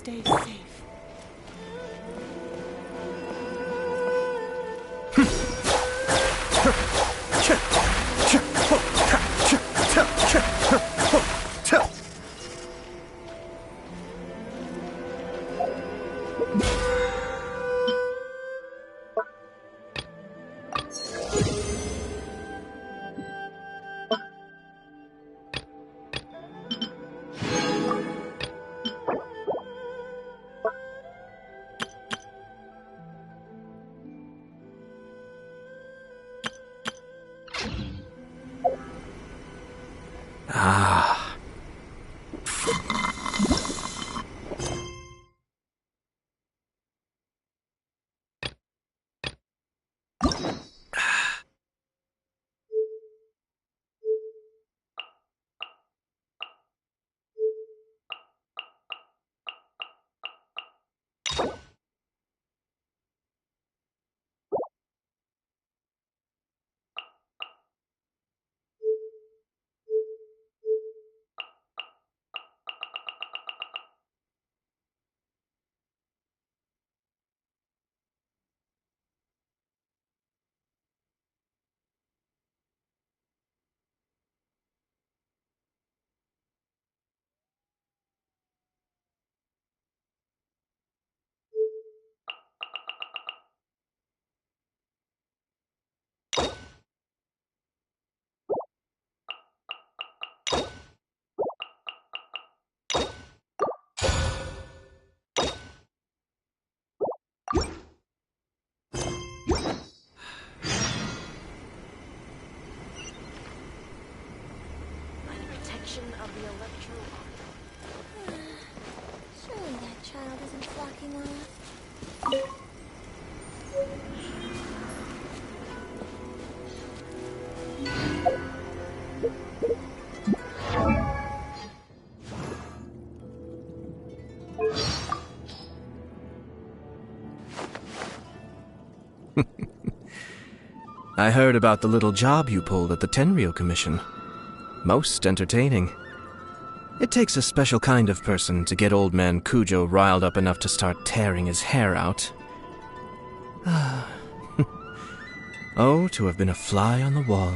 stay safe. Of the electro surely that child isn't flocking off. I heard about the little job you pulled at the Tenryo Commission. Most entertaining. It takes a special kind of person to get old man Kujo riled up enough to start tearing his hair out. Oh, to have been a fly on the wall.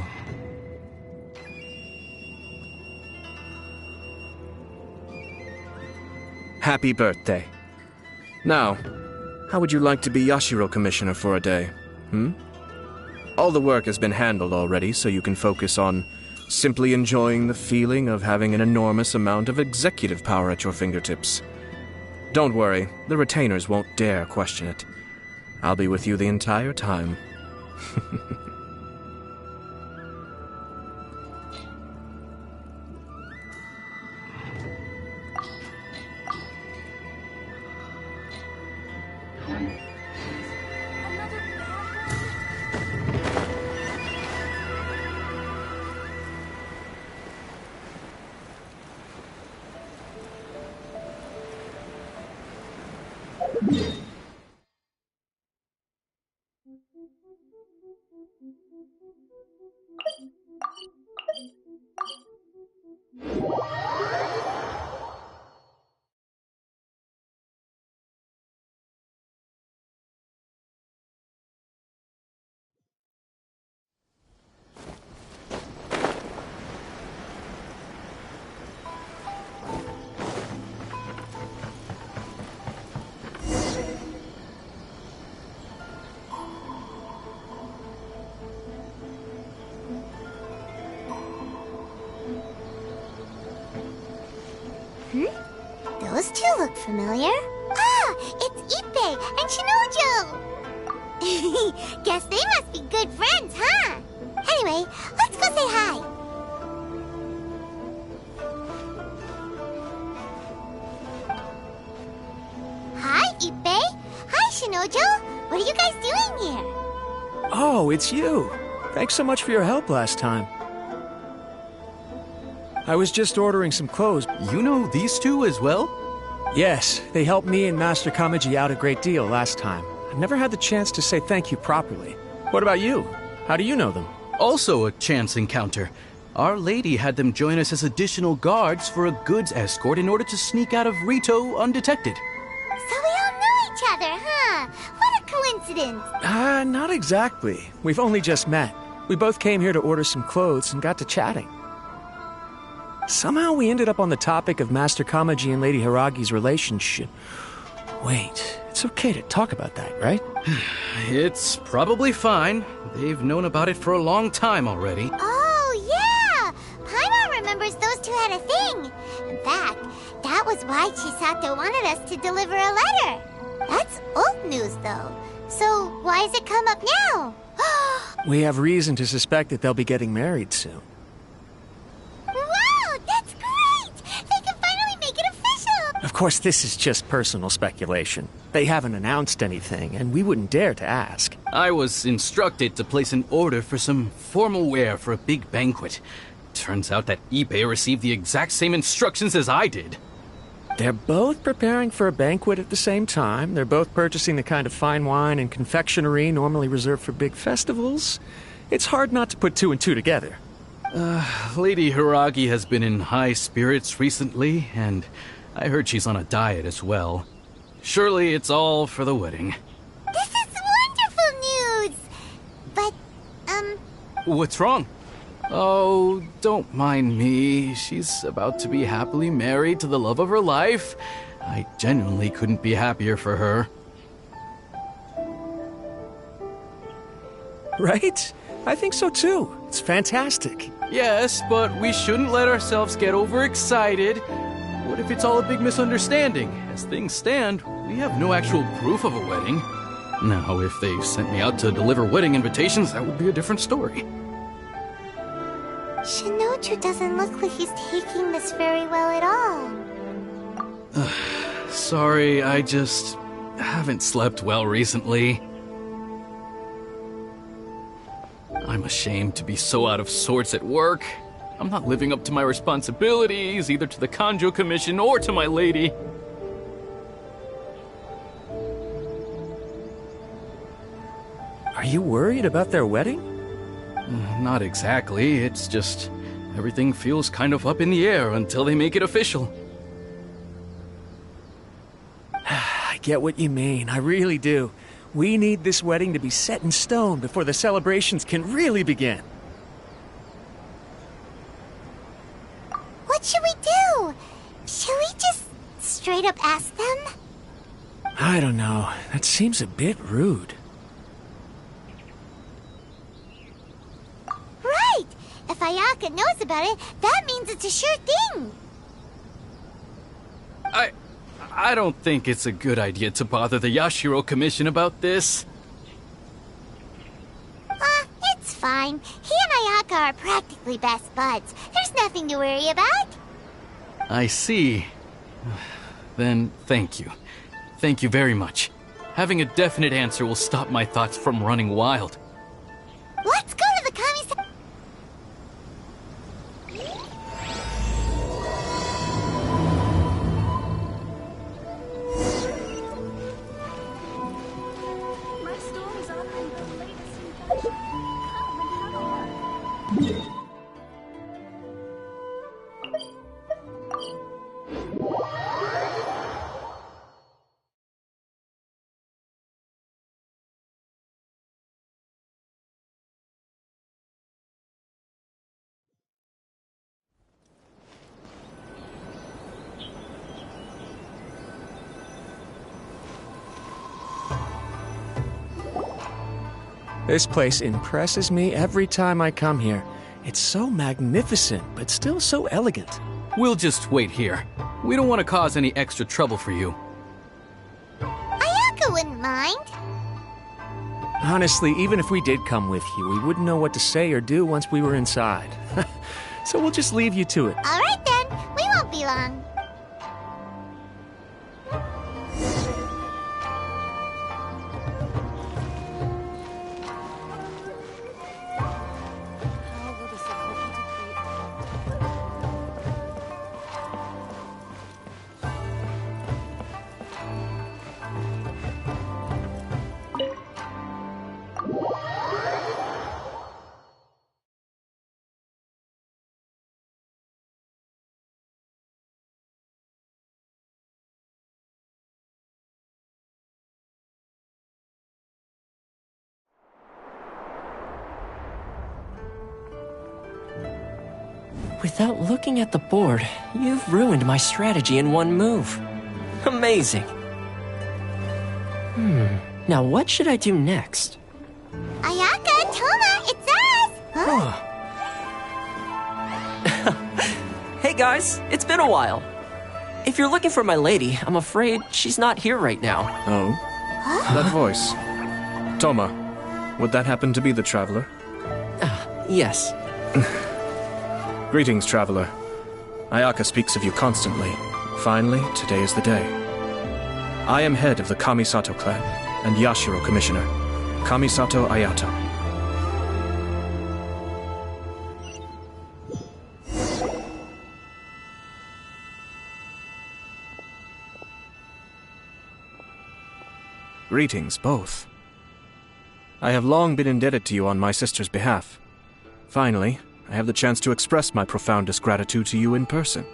Happy birthday. Now, how would you like to be Yashiro Commissioner for a day, All the work has been handled already, so you can focus on simply enjoying the feeling of having an enormous amount of executive power at your fingertips. Don't worry, the retainers won't dare question it. I'll be with you the entire time. Those two look familiar. Ah, it's Ippei and Shinojo! Guess they must be good friends, huh? Anyway, let's go say hi. Hi, Ippei. Hi, Shinojo. What are you guys doing here? Oh, it's you. Thanks so much for your help last time. I was just ordering some clothes. You know these two as well? Yes, they helped me and Master Kamaji out a great deal last time. I've never had the chance to say thank you properly. What about you? How do you know them? Also a chance encounter. Our Lady had them join us as additional guards for a goods escort in order to sneak out of Rito undetected. other, huh? What a coincidence. Not exactly. We've only just met. We both came here to order some clothes and got to chatting. Somehow we ended up on the topic of Master Kamaji and Lady Hiragi's relationship. Wait, it's okay to talk about that, right? It's probably fine. They've known about it for a long time already. Oh, yeah! Paimon remembers those two had a thing. In fact, that was why Chisato wanted us to deliver a letter. That's old news, though. So why has it come up now? We have reason to suspect that they'll be getting married soon. Wow, that's great! They can finally make it official! Of course, this is just personal speculation. They haven't announced anything, and we wouldn't dare to ask. I was instructed to place an order for some formal wear for a big banquet. Turns out that Ippei received the exact same instructions as I did. They're both preparing for a banquet at the same time. They're both purchasing the kind of fine wine and confectionery normally reserved for big festivals. It's hard not to put two and two together. Lady Hiragi has been in high spirits recently, and I heard she's on a diet as well. Surely it's all for the wedding. This is wonderful news! But, What's wrong? Oh, don't mind me. She's about to be happily married to the love of her life. I genuinely couldn't be happier for her. Right? I think so too. It's fantastic. Yes, but we shouldn't let ourselves get overexcited. What if it's all a big misunderstanding? As things stand, we have no actual proof of a wedding. Now, if they sent me out to deliver wedding invitations, that would be a different story. Shinochu doesn't look like he's taking this very well at all. Sorry, I just haven't slept well recently. I'm ashamed to be so out of sorts at work. I'm not living up to my responsibilities, either to the Kanjo Commission or to my lady. Are you worried about their wedding? Not exactly, it's just everything feels kind of up in the air until they make it official. I get what you mean, I really do. We need this wedding to be set in stone before the celebrations can really begin. What should we do? Should we just straight up ask them? I don't know. That seems a bit rude. Right! If Ayaka knows about it, that means it's a sure thing! I don't think it's a good idea to bother the Yashiro Commission about this. It's fine. He and Ayaka are practically best buds. There's nothing to worry about. I see. Then thank you. Thank you very much. Having a definite answer will stop my thoughts from running wild. Let's go to the Kami-sama. My stories honoring the latest invention. Come and have a look. This place impresses me every time I come here. It's so magnificent, but still so elegant. We'll just wait here. We don't want to cause any extra trouble for you. Ayaka wouldn't mind. Honestly, even if we did come with you, we wouldn't know what to say or do once we were inside. So we'll just leave you to it. Alright then, we won't be long. Without looking at the board, you've ruined my strategy in one move. Amazing. Now what should I do next? Ayaka, Toma, it's us! Huh? Hey guys, it's been a while. If you're looking for my lady, I'm afraid she's not here right now. Oh? That voice. Toma, would that happen to be the traveler? Yes. Greetings, traveler. Ayaka speaks of you constantly. Finally, today is the day. I am head of the Kamisato clan and Yashiro commissioner, Kamisato Ayata. Greetings, both. I have long been indebted to you on my sister's behalf. Finally, I have the chance to express my profoundest gratitude to you in person.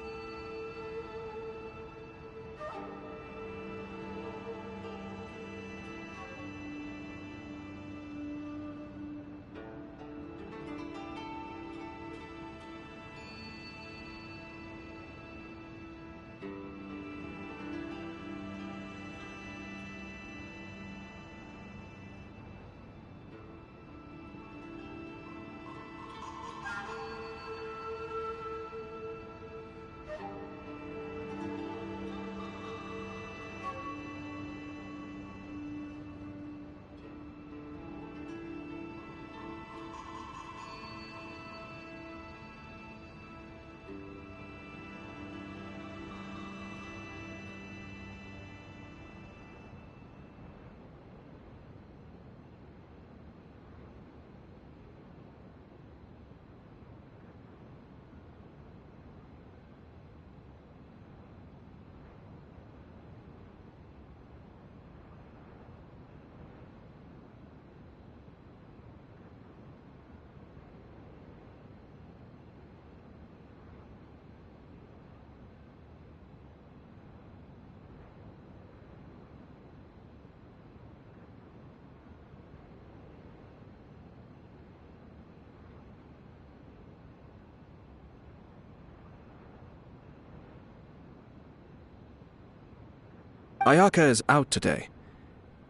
Ayaka is out today.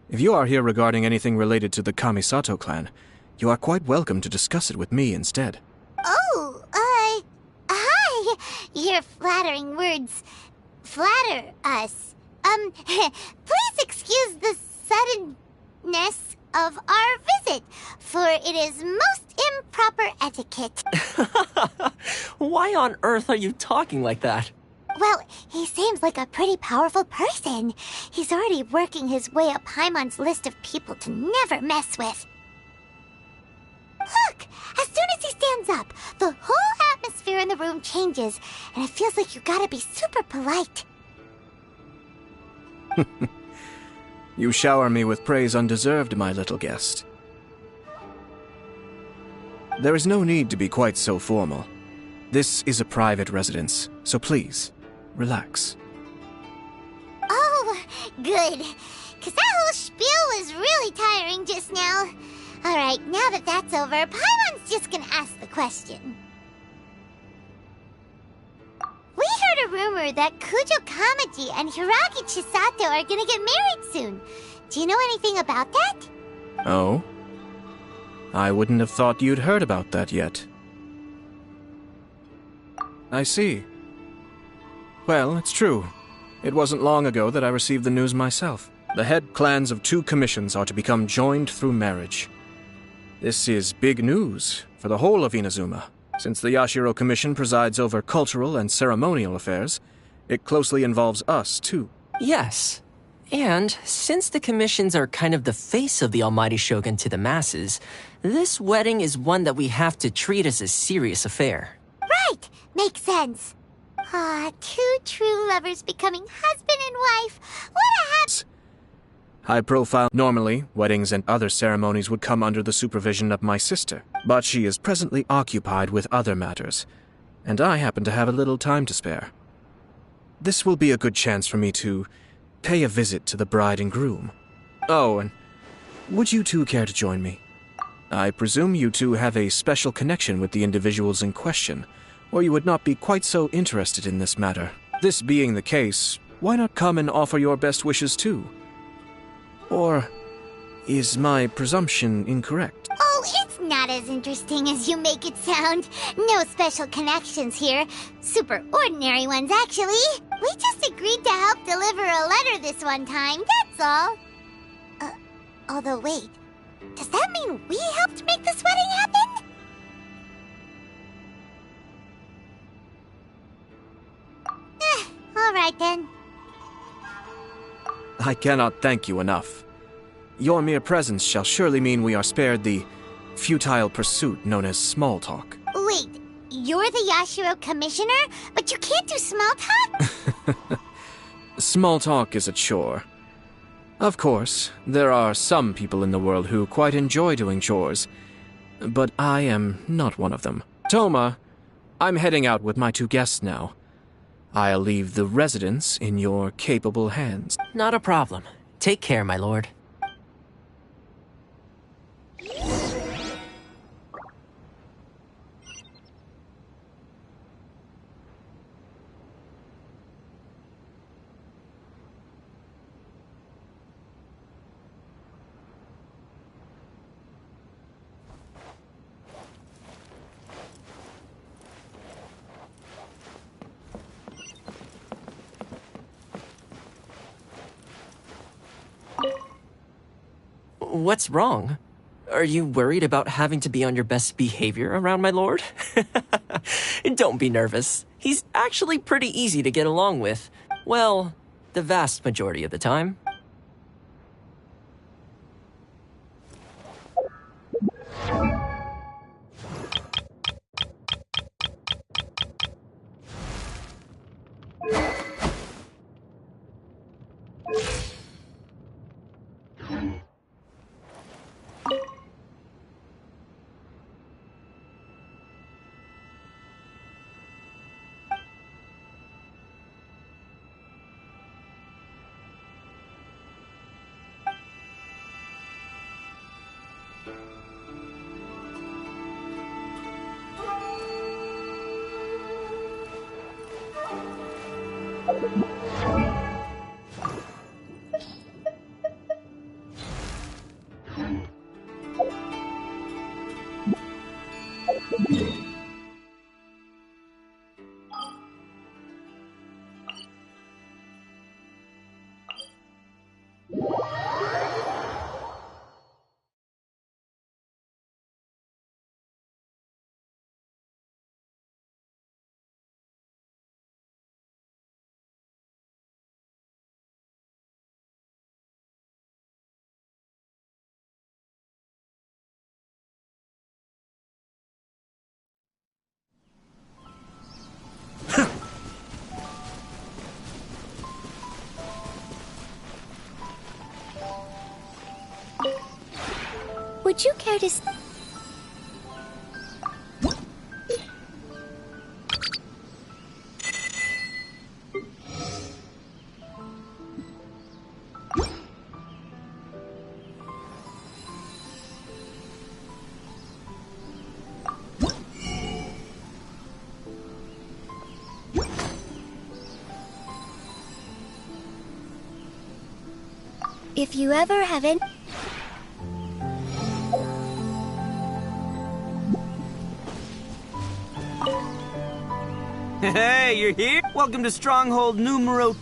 If you are here regarding anything related to the Kamisato clan, you are quite welcome to discuss it with me instead. Oh, hi! Your flattering words flatter us. Please excuse the suddenness of our visit, for it is most improper etiquette. Why on earth are you talking like that? Well, he seems like a pretty powerful person. He's already working his way up Paimon's list of people to never mess with. Look! As soon as he stands up, the whole atmosphere in the room changes, and it feels like you gotta be super polite. You shower me with praise undeserved, my little guest. There is no need to be quite so formal. This is a private residence, so please, relax. Oh, good. 'Cause that whole spiel was really tiring just now. Alright, now that that's over, Paimon's just gonna ask the question. We heard a rumor that Kujo Kamaji and Hiragi Chisato are gonna get married soon. Do you know anything about that? Oh? I wouldn't have thought you'd heard about that yet. I see. Well, it's true. It wasn't long ago that I received the news myself. The head clans of 2 commissions are to become joined through marriage. This is big news for the whole of Inazuma. Since the Yashiro Commission presides over cultural and ceremonial affairs, it closely involves us, too. Yes. And since the commissions are kind of the face of the Almighty Shogun to the masses, this wedding is one that we have to treat as a serious affair. Right! Makes sense. Ah, 2 true lovers becoming husband and wife. What a High profile. Normally, weddings and other ceremonies would come under the supervision of my sister, but she is presently occupied with other matters, and I happen to have a little time to spare. This will be a good chance for me to pay a visit to the bride and groom. Oh, and would you two care to join me? I presume you two have a special connection with the individuals in question, or you would not be quite so interested in this matter. This being the case, why not come and offer your best wishes too? Or is my presumption incorrect? Oh, it's not as interesting as you make it sound. No special connections here. Super ordinary ones, actually. We just agreed to help deliver a letter this one time, that's all. Although wait, does that mean we helped make this wedding happen? All right then. I cannot thank you enough. Your mere presence shall surely mean we are spared the futile pursuit known as small talk. Wait, you're the Yashiro commissioner, but you can't do small talk? Small talk is a chore. Of course, there are some people in the world who quite enjoy doing chores, but I am not one of them. Toma, I'm heading out with my 2 guests now. I'll leave the residence in your capable hands. Not a problem. Take care, my lord. What's wrong? Are you worried about having to be on your best behavior around my lord? Don't be nervous. He's actually pretty easy to get along with. Well, the vast majority of the time. Would you care to... If you ever have any... Hey, you're here? Welcome to Stronghold numero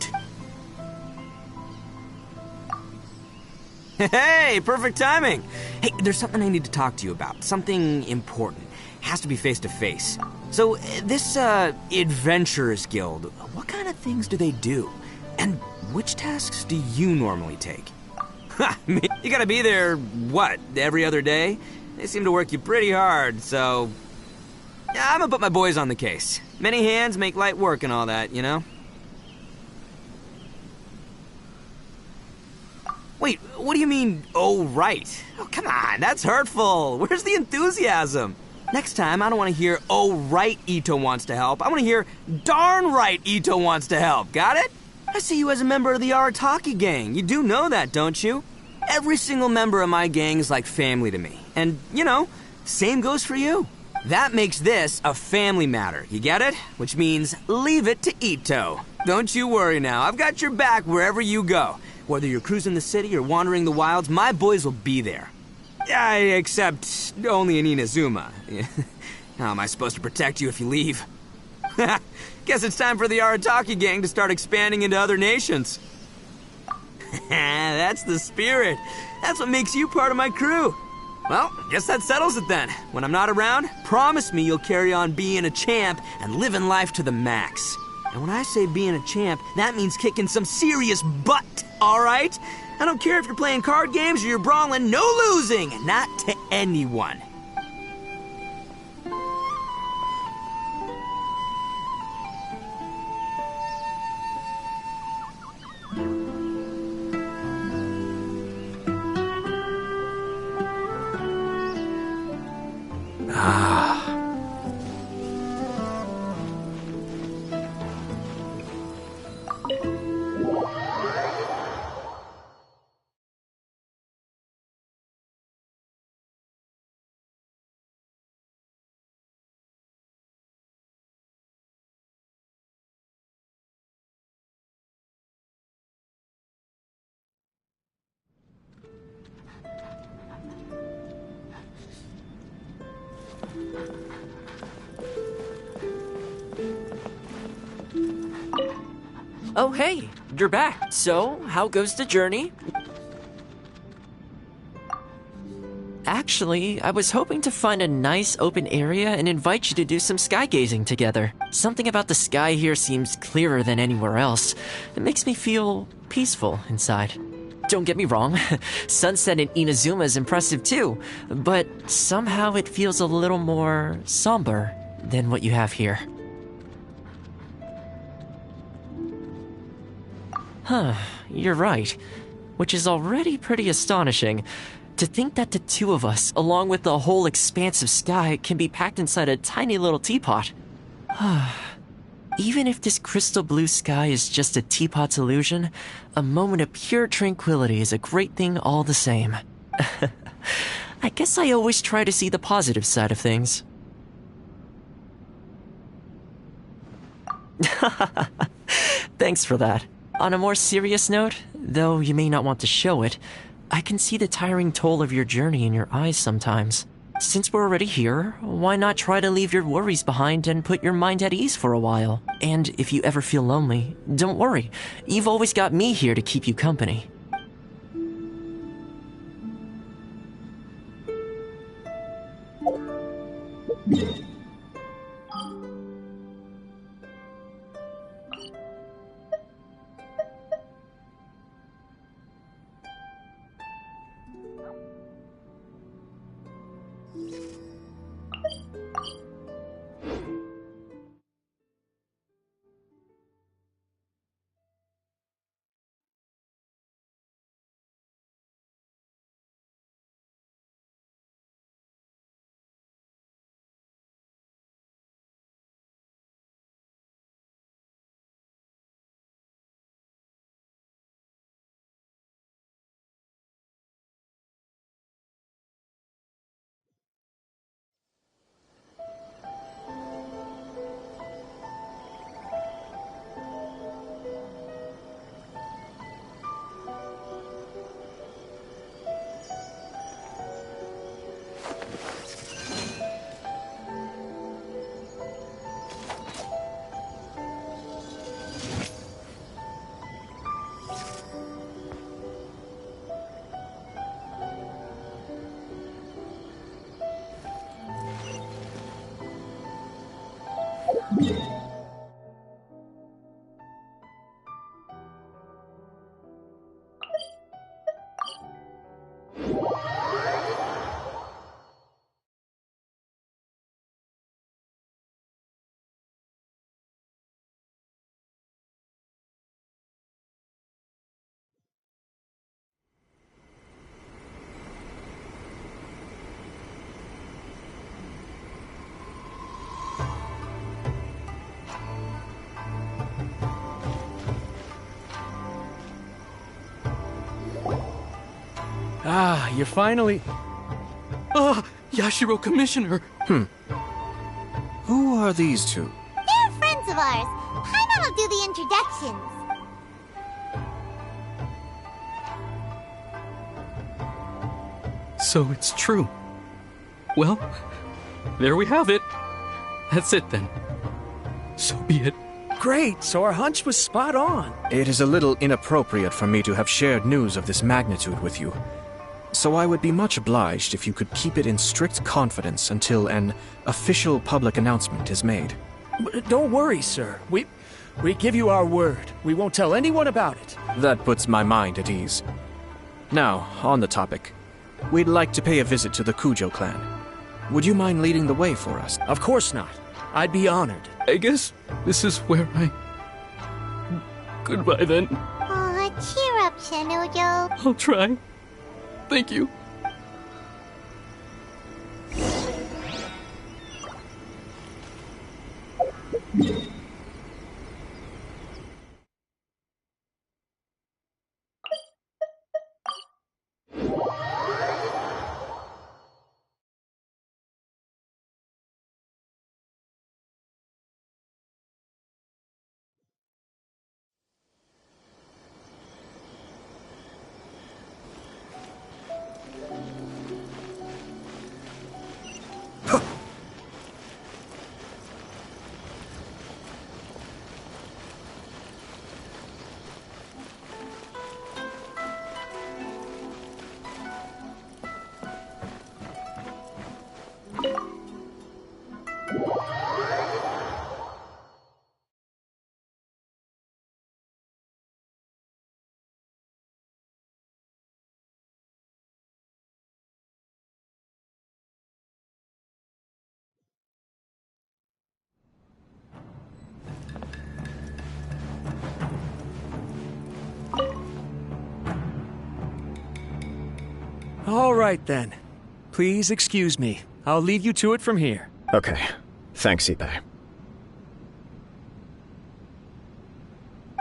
2. Hey, perfect timing. Hey, there's something I need to talk to you about. Something important. Has to be face to face. So, this, Adventurers Guild, what kind of things do they do? And which tasks do you normally take? Ha, you gotta be there, what, every other day? They seem to work you pretty hard, so... Yeah, I'm gonna put my boys on the case. Many hands make light work and all that, you know? Wait, what do you mean, oh, right? Oh, come on, that's hurtful. Where's the enthusiasm? Next time, I don't want to hear, oh, right, Ito wants to help. I want to hear, darn right, Ito wants to help. Got it? I see you as a member of the Arataki gang. You do know that, don't you? Every single member of my gang is like family to me. And, you know, same goes for you. That makes this a family matter, you get it? Which means leave it to Ito. Don't you worry now, I've got your back wherever you go. Whether you're cruising the city or wandering the wilds, my boys will be there. Except only in Inazuma. How am I supposed to protect you if you leave? Guess it's time for the Arataki gang to start expanding into other nations. That's the spirit. That's what makes you part of my crew. Well, guess that settles it then. When I'm not around, promise me you'll carry on being a champ and living life to the max. And when I say being a champ, that means kicking some serious butt, all right? I don't care if you're playing card games or you're brawling, no losing, not to anyone. Oh, hey, you're back. So, how goes the journey? Actually, I was hoping to find a nice open area and invite you to do some sky gazing together. Something about the sky here seems clearer than anywhere else. It makes me feel peaceful inside. Don't get me wrong, sunset in Inazuma is impressive too, but somehow it feels a little more somber than what you have here. Huh, you're right. Which is already pretty astonishing. To think that the two of us, along with the whole expanse of sky, can be packed inside a tiny little teapot. Even if this crystal blue sky is just a teapot's illusion, a moment of pure tranquility is a great thing all the same. I guess I always try to see the positive side of things. Thanks for that. On a more serious note, though you may not want to show it, I can see the tiring toll of your journey in your eyes sometimes. Since we're already here, why not try to leave your worries behind and put your mind at ease for a while? And if you ever feel lonely, don't worry. You've always got me here to keep you company. Ah, you're finally... Ah, Yashiro Commissioner! Who are these two? They're friends of ours. Paimon will do the introductions. So it's true. Well, there we have it. That's it then. So be it. Great, so our hunch was spot on. It is a little inappropriate for me to have shared news of this magnitude with you. So I would be much obliged if you could keep it in strict confidence until an official public announcement is made. Don't worry, sir. We give you our word. We won't tell anyone about it. That puts my mind at ease. Now, on the topic. We'd like to pay a visit to the Kujo clan. Would you mind leading the way for us? Of course not. I'd be honored. I guess this is where I... Goodbye then. Aw, cheer up, Shenojo. I'll try. Thank you. All right, then. Please excuse me. I'll leave you to it from here. Okay. Thanks, Ippei.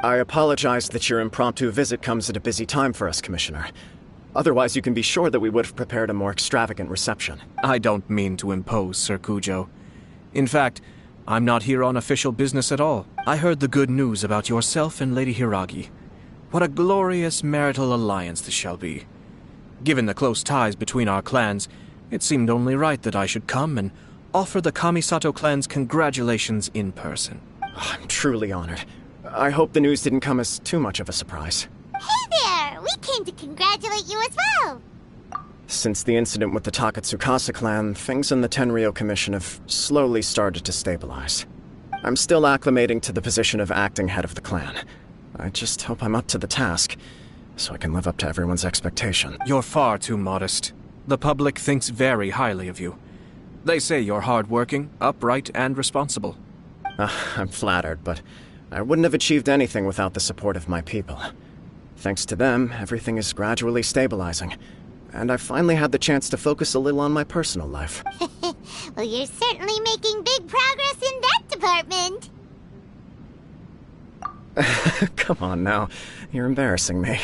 I apologize that your impromptu visit comes at a busy time for us, Commissioner. Otherwise, you can be sure that we would have prepared a more extravagant reception. I don't mean to impose, Sir Kujo. In fact, I'm not here on official business at all. I heard the good news about yourself and Lady Hiragi. What a glorious marital alliance this shall be. Given the close ties between our clans, it seemed only right that I should come and offer the Kamisato clan's congratulations in person. I'm truly honored. I hope the news didn't come as too much of a surprise. Hey there! We came to congratulate you as well! Since the incident with the Takatsukasa clan, things in the Tenryou Commission have slowly started to stabilize. I'm still acclimating to the position of acting head of the clan. I just hope I'm up to the task, so I can live up to everyone's expectation. You're far too modest. The public thinks very highly of you. They say you're hardworking, upright, and responsible. I'm flattered, but I wouldn't have achieved anything without the support of my people. Thanks to them, everything is gradually stabilizing, and I've finally had the chance to focus a little on my personal life. Well, you're certainly making big progress in that department. Come on now, you're embarrassing me.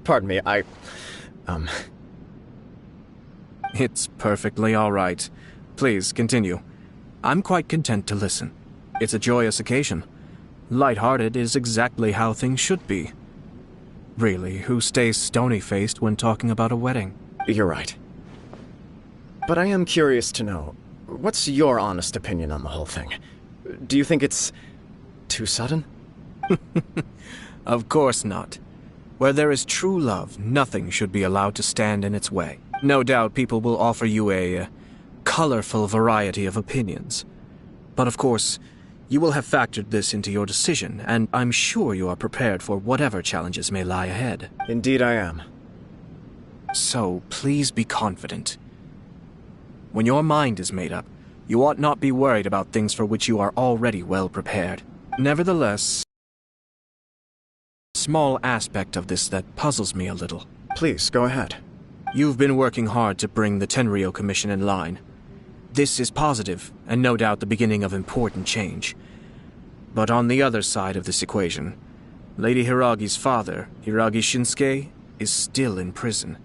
Pardon me, It's perfectly all right. Please, continue. I'm quite content to listen. It's a joyous occasion. Light-hearted is exactly how things should be. Really, who stays stony-faced when talking about a wedding? You're right. But I am curious to know, what's your honest opinion on the whole thing? Do you think it's too sudden? Of course not. Where there is true love, nothing should be allowed to stand in its way. No doubt people will offer you a colorful variety of opinions. But of course, you will have factored this into your decision, and I'm sure you are prepared for whatever challenges may lie ahead. Indeed I am. So, please be confident. When your mind is made up, you ought not be worried about things for which you are already well prepared. Nevertheless, a small aspect of this that puzzles me a little. Please, go ahead. You've been working hard to bring the Tenryou Commission in line. This is positive, and no doubt the beginning of important change. But on the other side of this equation, Lady Hiragi's father, Hiragi Shinsuke, is still in prison.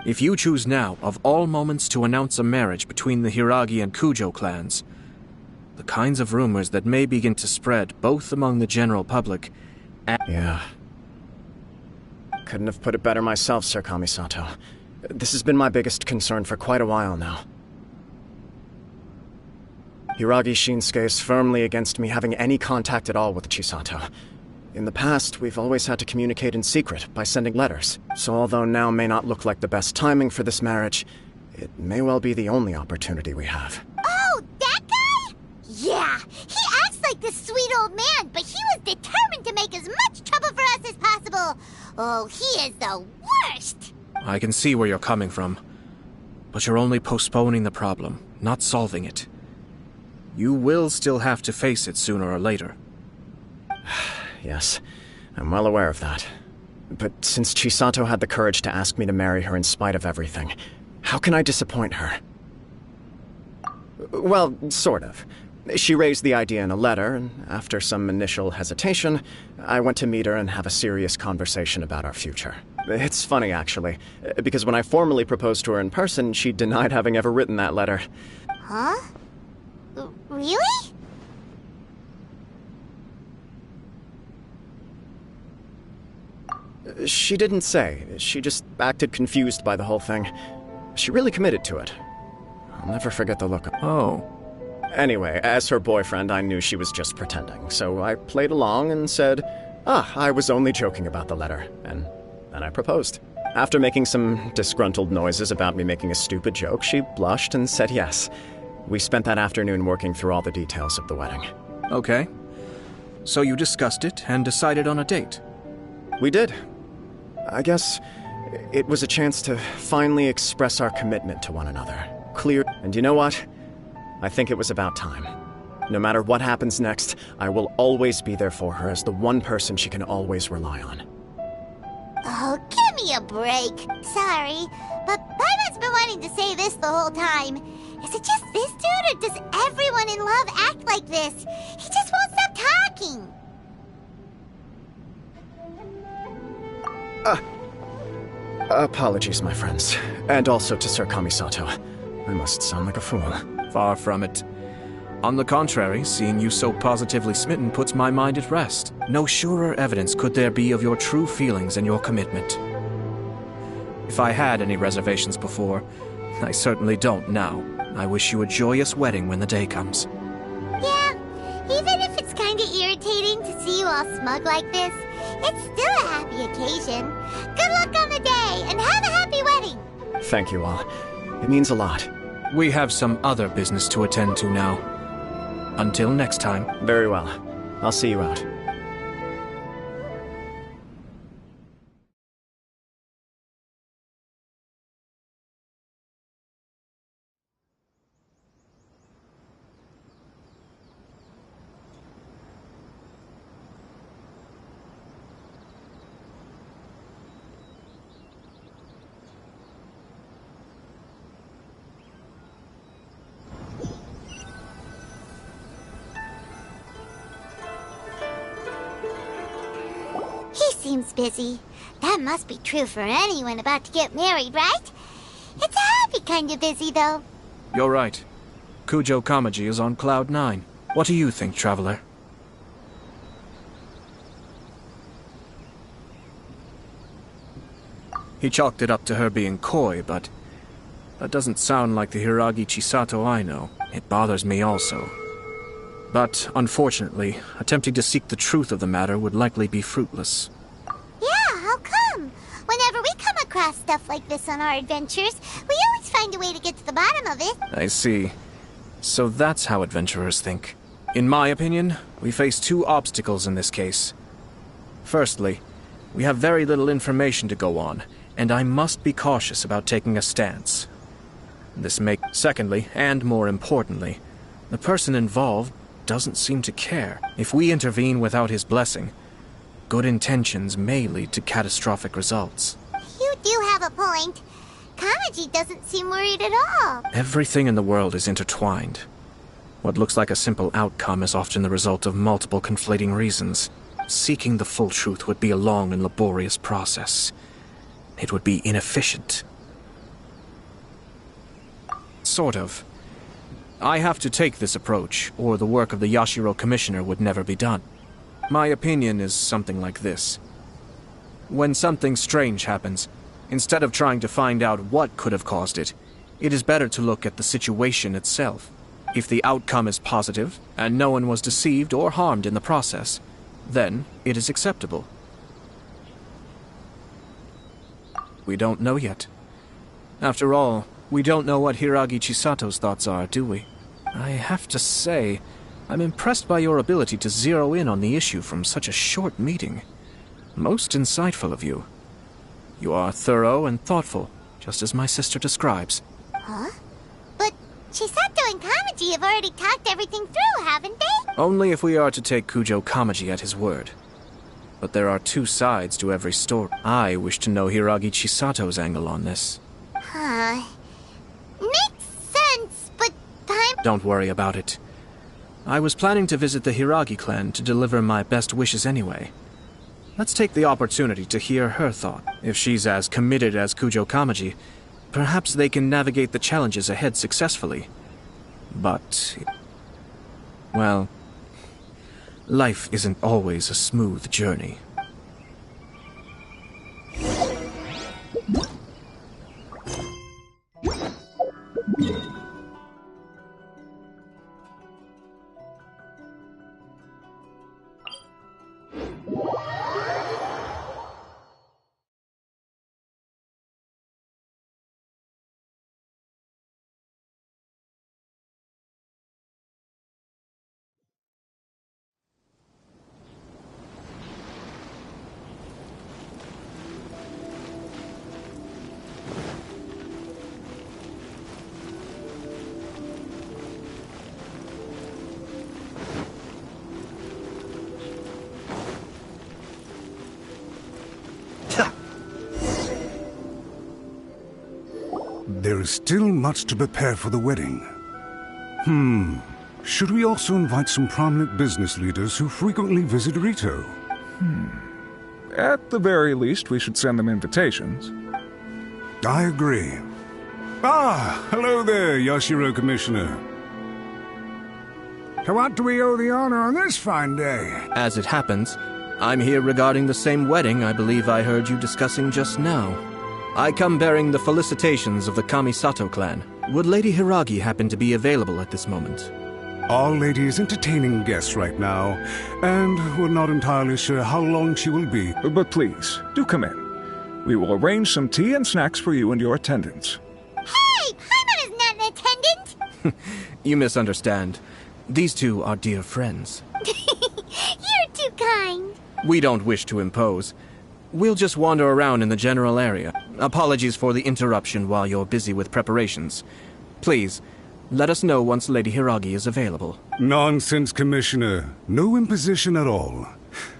If you choose now, of all moments, to announce a marriage between the Hiragi and Kujo clans, The kinds of rumors that may begin to spread both among the general public and... Yeah. Couldn't have put it better myself, Sir Kamisato. This has been my biggest concern for quite a while now. Hiragi Shinsuke is firmly against me having any contact at all with Chisato. In the past, we've always had to communicate in secret by sending letters. So although now may not look like the best timing for this marriage, it may well be the only opportunity we have. Oh, that guy? Yeah, he acts like this sweet old man, but he was determined to make as much trouble for us as possible. Oh, he is the worst! I can see where you're coming from. But you're only postponing the problem, not solving it. You will still have to face it sooner or later. Yes, I'm well aware of that. But since Chisato had the courage to ask me to marry her in spite of everything, how can I disappoint her? Well, sort of. She raised the idea in a letter, and after some initial hesitation, I went to meet her and have a serious conversation about our future. It's funny, actually, because when I formally proposed to her in person, she denied having ever written that letter. Huh? Really? She didn't say. She just acted confused by the whole thing. She really committed to it. I'll never forget the look. Oh. Anyway, as her boyfriend, I knew she was just pretending, so I played along and said, I was only joking about the letter, and then I proposed. After making some disgruntled noises about me making a stupid joke, she blushed and said yes. We spent that afternoon working through all the details of the wedding. Okay. So you discussed it and decided on a date? We did. I guess it was a chance to finally express our commitment to one another. Clear. And you know what? I think it was about time. No matter what happens next, I will always be there for her as the one person she can always rely on. Oh, give me a break. Sorry, but Paimon's been wanting to say this the whole time. Is it just this dude, or does everyone in love act like this? He just won't stop talking. Apologies, my friends. And also to Sir Kamisato. I must sound like a fool. Far from it. On the contrary, seeing you so positively smitten puts my mind at rest. No surer evidence could there be of your true feelings and your commitment. If I had any reservations before, I certainly don't now. I wish you a joyous wedding when the day comes. Yeah, even if it's kinda irritating to see you all smug like this, it's still a happy occasion. Good luck on the day, and have a happy wedding! Thank you all. It means a lot. We have some other business to attend to now. Until next time. Very well. I'll see you out. He seems busy. That must be true for anyone about to get married, right? It's a happy kind of busy, though. You're right. Kujo Kamaji is on Cloud 9. What do you think, Traveler? He chalked it up to her being coy, but that doesn't sound like the Hiragi Chisato I know. It bothers me also. But, unfortunately, attempting to seek the truth of the matter would likely be fruitless. Yeah, how come? Whenever we come across stuff like this on our adventures, we always find a way to get to the bottom of it. I see. So that's how adventurers think. In my opinion, we face two obstacles in this case. Firstly, we have very little information to go on, and I must be cautious about taking a stance. Secondly, and more importantly, the person involved doesn't seem to care. If we intervene without his blessing, good intentions may lead to catastrophic results. You do have a point. Kamaji doesn't seem worried at all. Everything in the world is intertwined. What looks like a simple outcome is often the result of multiple conflating reasons. Seeking the full truth would be a long and laborious process. It would be inefficient. Sort of. I have to take this approach, or the work of the Yashiro Commissioner would never be done. My opinion is something like this. When something strange happens, instead of trying to find out what could have caused it, it is better to look at the situation itself. If the outcome is positive, and no one was deceived or harmed in the process, then it is acceptable. We don't know yet. After all, we don't know what Hiragi Chisato's thoughts are, do we? I have to say, I'm impressed by your ability to zero in on the issue from such a short meeting. Most insightful of you. You are thorough and thoughtful, just as my sister describes. Huh? But Chisato and Kamaji have already talked everything through, haven't they? Only if we are to take Kujo Kamaji at his word. But there are two sides to every story. I wish to know Hiragi Chisato's angle on this. Huh. Makes sense, but Don't worry about it. I was planning to visit the Hiragi clan to deliver my best wishes anyway. Let's take the opportunity to hear her thought. If she's as committed as Kujo Kamaji, perhaps they can navigate the challenges ahead successfully. But, well, life isn't always a smooth journey. There is still much to prepare for the wedding. Should we also invite some prominent business leaders who frequently visit Rito? At the very least, we should send them invitations. I agree. Ah, hello there, Yashiro Commissioner. To what do we owe the honor on this fine day? As it happens, I'm here regarding the same wedding I believe I heard you discussing just now. I come bearing the felicitations of the Kamisato clan. Would Lady Hiragi happen to be available at this moment? Our lady is entertaining guests right now, and we're not entirely sure how long she will be. But please, do come in. We will arrange some tea and snacks for you and your attendants. Hey! Paimon is not an attendant! You misunderstand. These two are dear friends. You're too kind. We don't wish to impose. We'll just wander around in the general area. Apologies for the interruption while you're busy with preparations. Please, let us know once Lady Hiragi is available. Nonsense, Commissioner. No imposition at all.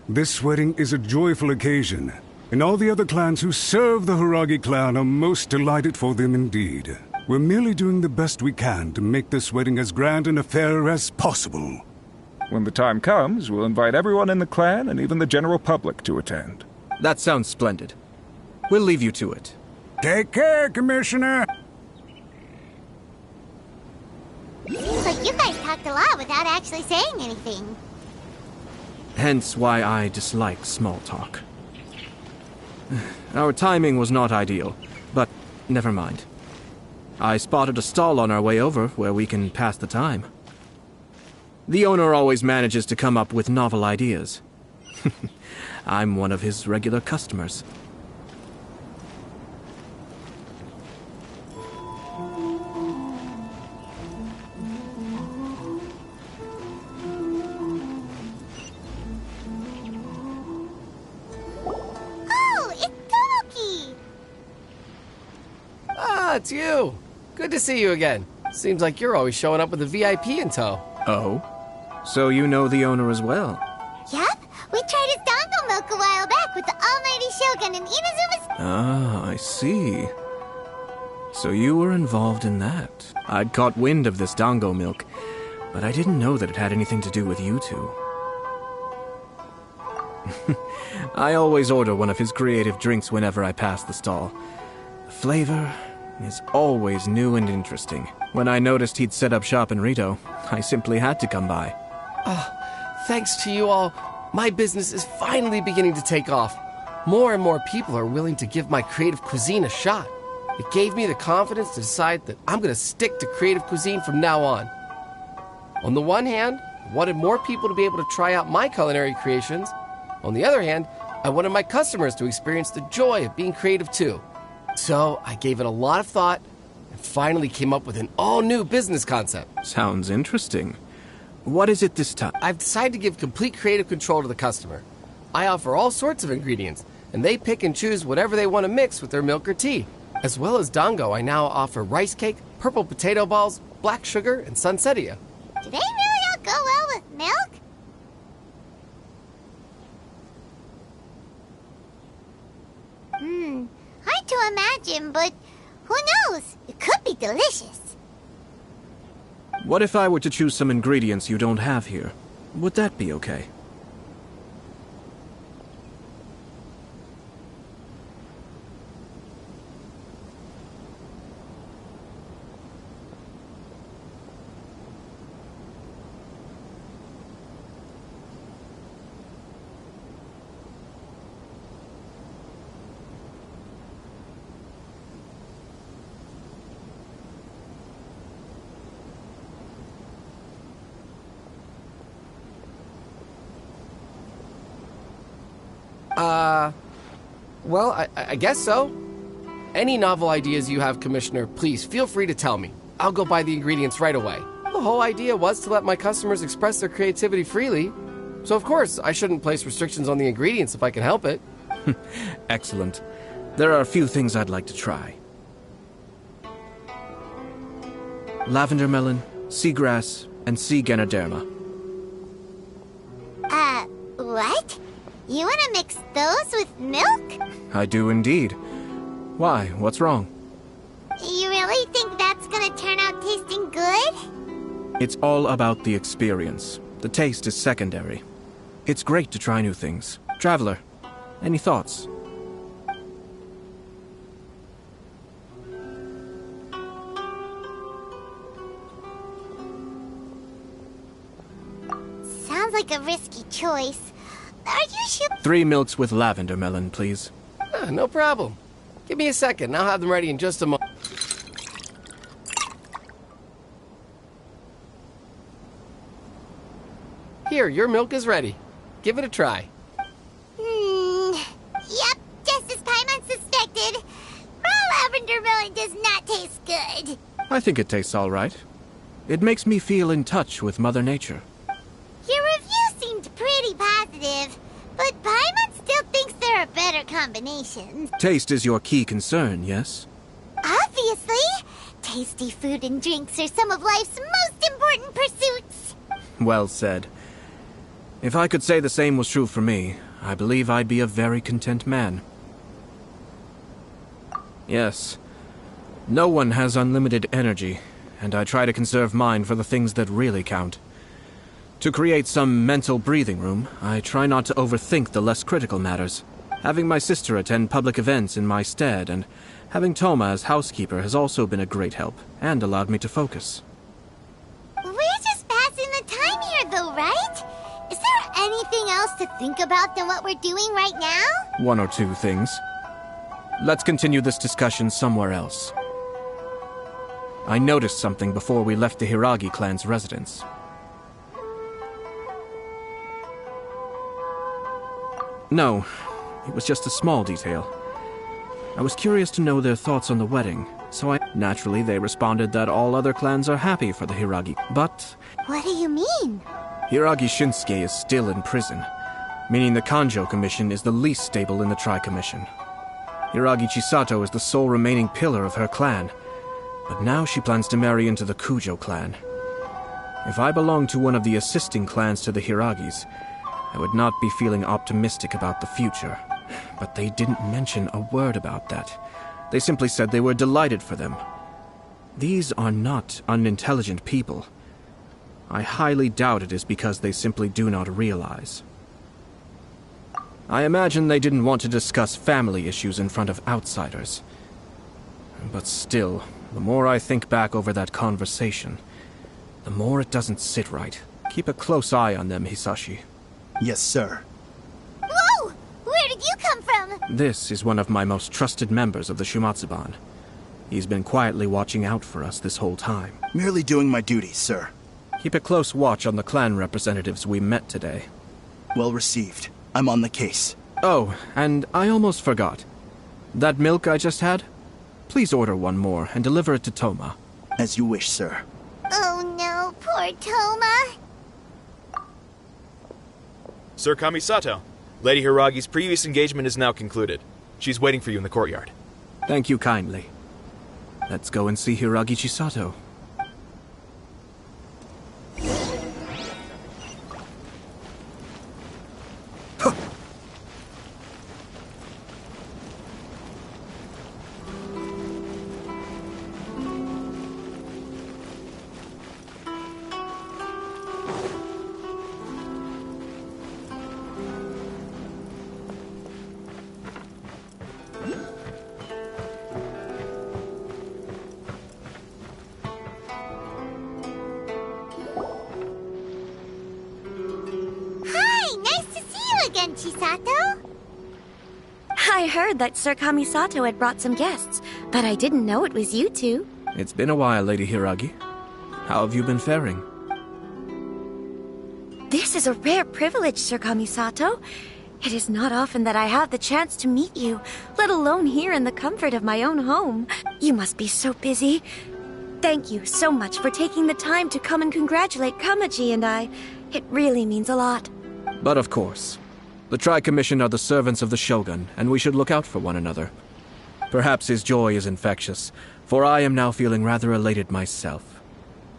This wedding is a joyful occasion, and all the other clans who serve the Hiragi clan are most delighted for them indeed. We're merely doing the best we can to make this wedding as grand an affair as possible. When the time comes, we'll invite everyone in the clan and even the general public to attend. That sounds splendid. We'll leave you to it. Take care, Commissioner! Seems like you guys talked a lot without actually saying anything. Hence why I dislike small talk. Our timing was not ideal, but never mind. I spotted a stall on our way over where we can pass the time. The owner always manages to come up with novel ideas. I'm one of his regular customers. Oh, it's Tomoki! Ah, it's you. Good to see you again. Seems like you're always showing up with a VIP in tow. Oh? So you know the owner as well? Yup, we tried his dango milk a while back with the almighty Shogun and Inazuma's... Ah, I see. So you were involved in that. I'd caught wind of this dango milk, but I didn't know that it had anything to do with you two. I always order one of his creative drinks whenever I pass the stall. The flavor is always new and interesting. When I noticed he'd set up shop in Rito, I simply had to come by. Thanks to you all, my business is finally beginning to take off. More and more people are willing to give my creative cuisine a shot. It gave me the confidence to decide that I'm going to stick to creative cuisine from now on. On the one hand, I wanted more people to be able to try out my culinary creations. On the other hand, I wanted my customers to experience the joy of being creative too. So I gave it a lot of thought and finally came up with an all-new business concept. Sounds interesting. What is it this time? I've decided to give complete creative control to the customer. I offer all sorts of ingredients, and they pick and choose whatever they want to mix with their milk or tea. As well as dango, I now offer rice cake, purple potato balls, black sugar, and sunsettia. Do they really all go well with milk? Hard to imagine, but who knows? It could be delicious. What if I were to choose some ingredients you don't have here? Would that be okay? Well, I guess so. Any novel ideas you have, Commissioner, please feel free to tell me. I'll go buy the ingredients right away. The whole idea was to let my customers express their creativity freely. So of course, I shouldn't place restrictions on the ingredients if I can help it. Excellent. There are a few things I'd like to try. Lavender melon, seagrass, and sea ganoderma. What? You want to mix those with milk? I do indeed. Why? What's wrong? You really think that's gonna turn out tasting good? It's all about the experience. The taste is secondary. It's great to try new things. Traveler, any thoughts? Sounds like a risky choice. Are you sure? 3 milks with lavender melon, please. No problem. Give me a second, I'll have them ready in just a moment. Here, your milk is ready. Give it a try. Yep, just as Paimon suspected. Raw lavender melon does not taste good. I think it tastes all right. It makes me feel in touch with Mother Nature. Your review seemed pretty positive, but Paimon still thinks there are better combinations. Taste is your key concern, yes? Obviously! Tasty food and drinks are some of life's most important pursuits. Well said. If I could say the same was true for me, I believe I'd be a very content man. Yes. No one has unlimited energy, and I try to conserve mine for the things that really count. To create some mental breathing room, I try not to overthink the less critical matters. Having my sister attend public events in my stead, and having Toma as housekeeper has also been a great help, and allowed me to focus. We're just passing the time here, though, right? Is there anything else to think about than what we're doing right now? 1 or 2 things. Let's continue this discussion somewhere else. I noticed something before we left the Hiragi clan's residence. No, it was just a small detail. I was curious to know their thoughts on the wedding, so naturally they responded that all other clans are happy for the Hiragi. But What do you mean? Hiragi Shinsuke is still in prison, meaning the Kanjo Commission is the least stable in the Tri-Commission. Hiragi Chisato is the sole remaining pillar of her clan, but now she plans to marry into the Kujo clan. If I belonged to one of the assisting clans to the Hiragis, I would not be feeling optimistic about the future. But they didn't mention a word about that. They simply said they were delighted for them. These are not unintelligent people. I highly doubt it is because they simply do not realize. I imagine they didn't want to discuss family issues in front of outsiders. But still, The more I think back over that conversation, the more it doesn't sit right. Keep a close eye on them, Hisashi. Yes, sir. Whoa! Where did you come from? This is one of my most trusted members of the Shumatsuban. He's been quietly watching out for us this whole time. Merely doing my duties, sir. Keep a close watch on the clan representatives we met today. Well received. I'm on the case. Oh, and I almost forgot. That milk I just had? Please order one more and deliver it to Toma. As you wish, sir. Oh no, poor Toma. Sir Kamisato, Lady Hiragi's previous engagement is now concluded. She's waiting for you in the courtyard. Thank you kindly. Let's go and see Hiragi Chisato. Chisato? I heard that Sir Kamisato had brought some guests, but I didn't know it was you two. It's been a while, Lady Hiragi. How have you been faring? This is a rare privilege, Sir Kamisato. It is not often that I have the chance to meet you, let alone here in the comfort of my own home. You must be so busy. Thank you so much for taking the time to come and congratulate Kamaji and I. It really means a lot. But of course. The Tri-Commission are the servants of the Shogun, and we should look out for one another. Perhaps his joy is infectious, for I am now feeling rather elated myself.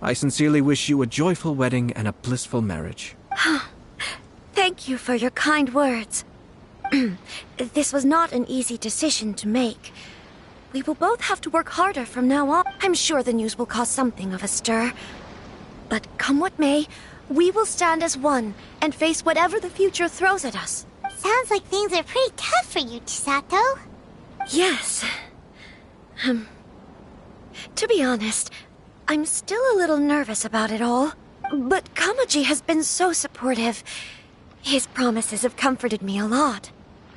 I sincerely wish you a joyful wedding and a blissful marriage. Thank you for your kind words. This was not an easy decision to make. We will both have to work harder from now on. I'm sure the news will cause something of a stir. But come what may, we will stand as one and face whatever the future throws at us. Sounds like things are pretty tough for you, Chisato. Yes. To be honest, I'm still a little nervous about it all. But Kamaji has been so supportive. His promises have comforted me a lot.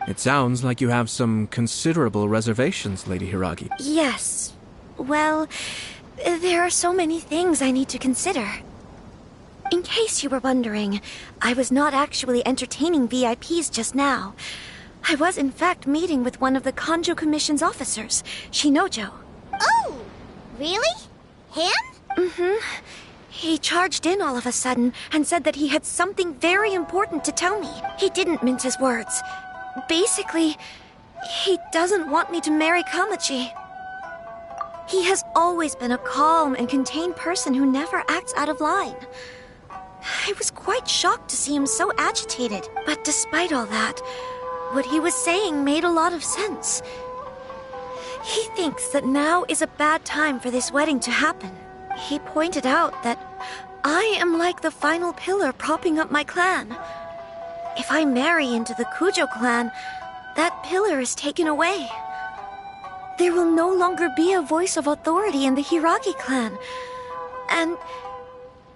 It sounds like you have some considerable reservations, Lady Hiragi. Yes. Well, there are so many things I need to consider. In case you were wondering, I was not actually entertaining VIPs just now. I was in fact meeting with one of the Kanjo Commission's officers, Shinojo. Oh, really? Him? Mm-hmm. He charged in all of a sudden and said that he had something very important to tell me. He didn't mince his words. Basically, he doesn't want me to marry Kamaji. He has always been a calm and contained person who never acts out of line. I was quite shocked to see him so agitated, but despite all that, what he was saying made a lot of sense. He thinks that now is a bad time for this wedding to happen. He pointed out that I am like the final pillar propping up my clan. If I marry into the Kujo clan, that pillar is taken away. There will no longer be a voice of authority in the Hiragi clan, and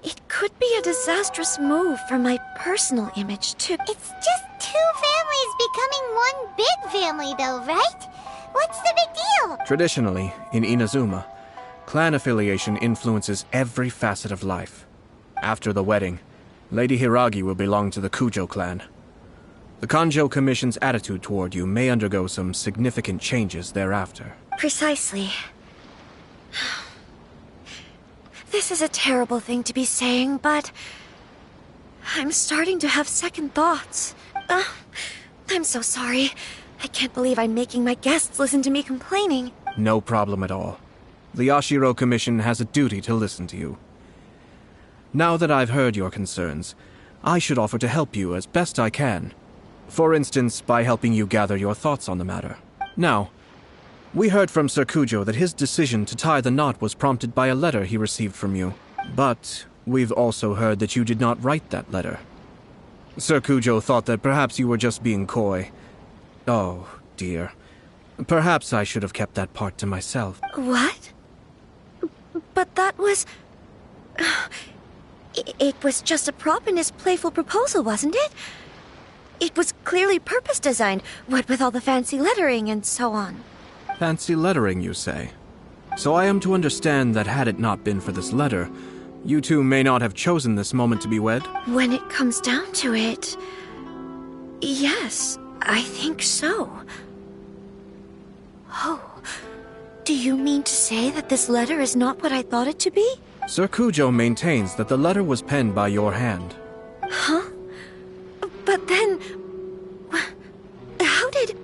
it could be a disastrous move for my personal image, too. It's just two families becoming one big family, though, right? What's the big deal? Traditionally, in Inazuma, clan affiliation influences every facet of life. After the wedding, Lady Hiragi will belong to the Kujo clan. The Kanjo Commission's attitude toward you may undergo some significant changes thereafter. Precisely. This is a terrible thing to be saying, but I'm starting to have second thoughts. I'm so sorry. I can't believe I'm making my guests listen to me complaining. No problem at all. The Yashiro Commission has a duty to listen to you. Now that I've heard your concerns, I should offer to help you as best I can. For instance, by helping you gather your thoughts on the matter. Now, we heard from Sir Kujo that his decision to tie the knot was prompted by a letter he received from you. But we've also heard that you did not write that letter. Sir Kujo thought that perhaps you were just being coy. Oh, dear. Perhaps I should have kept that part to myself. What? But that was... It was just a prop in his playful proposal, wasn't it? It was clearly purpose-designed, what with all the fancy lettering and so on. Fancy lettering, you say? So I am to understand that had it not been for this letter, you two may not have chosen this moment to be wed? When it comes down to it... yes, I think so. Oh, do you mean to say that this letter is not what I thought it to be? Sir Kujo maintains that the letter was penned by your hand. Huh? But then... how did...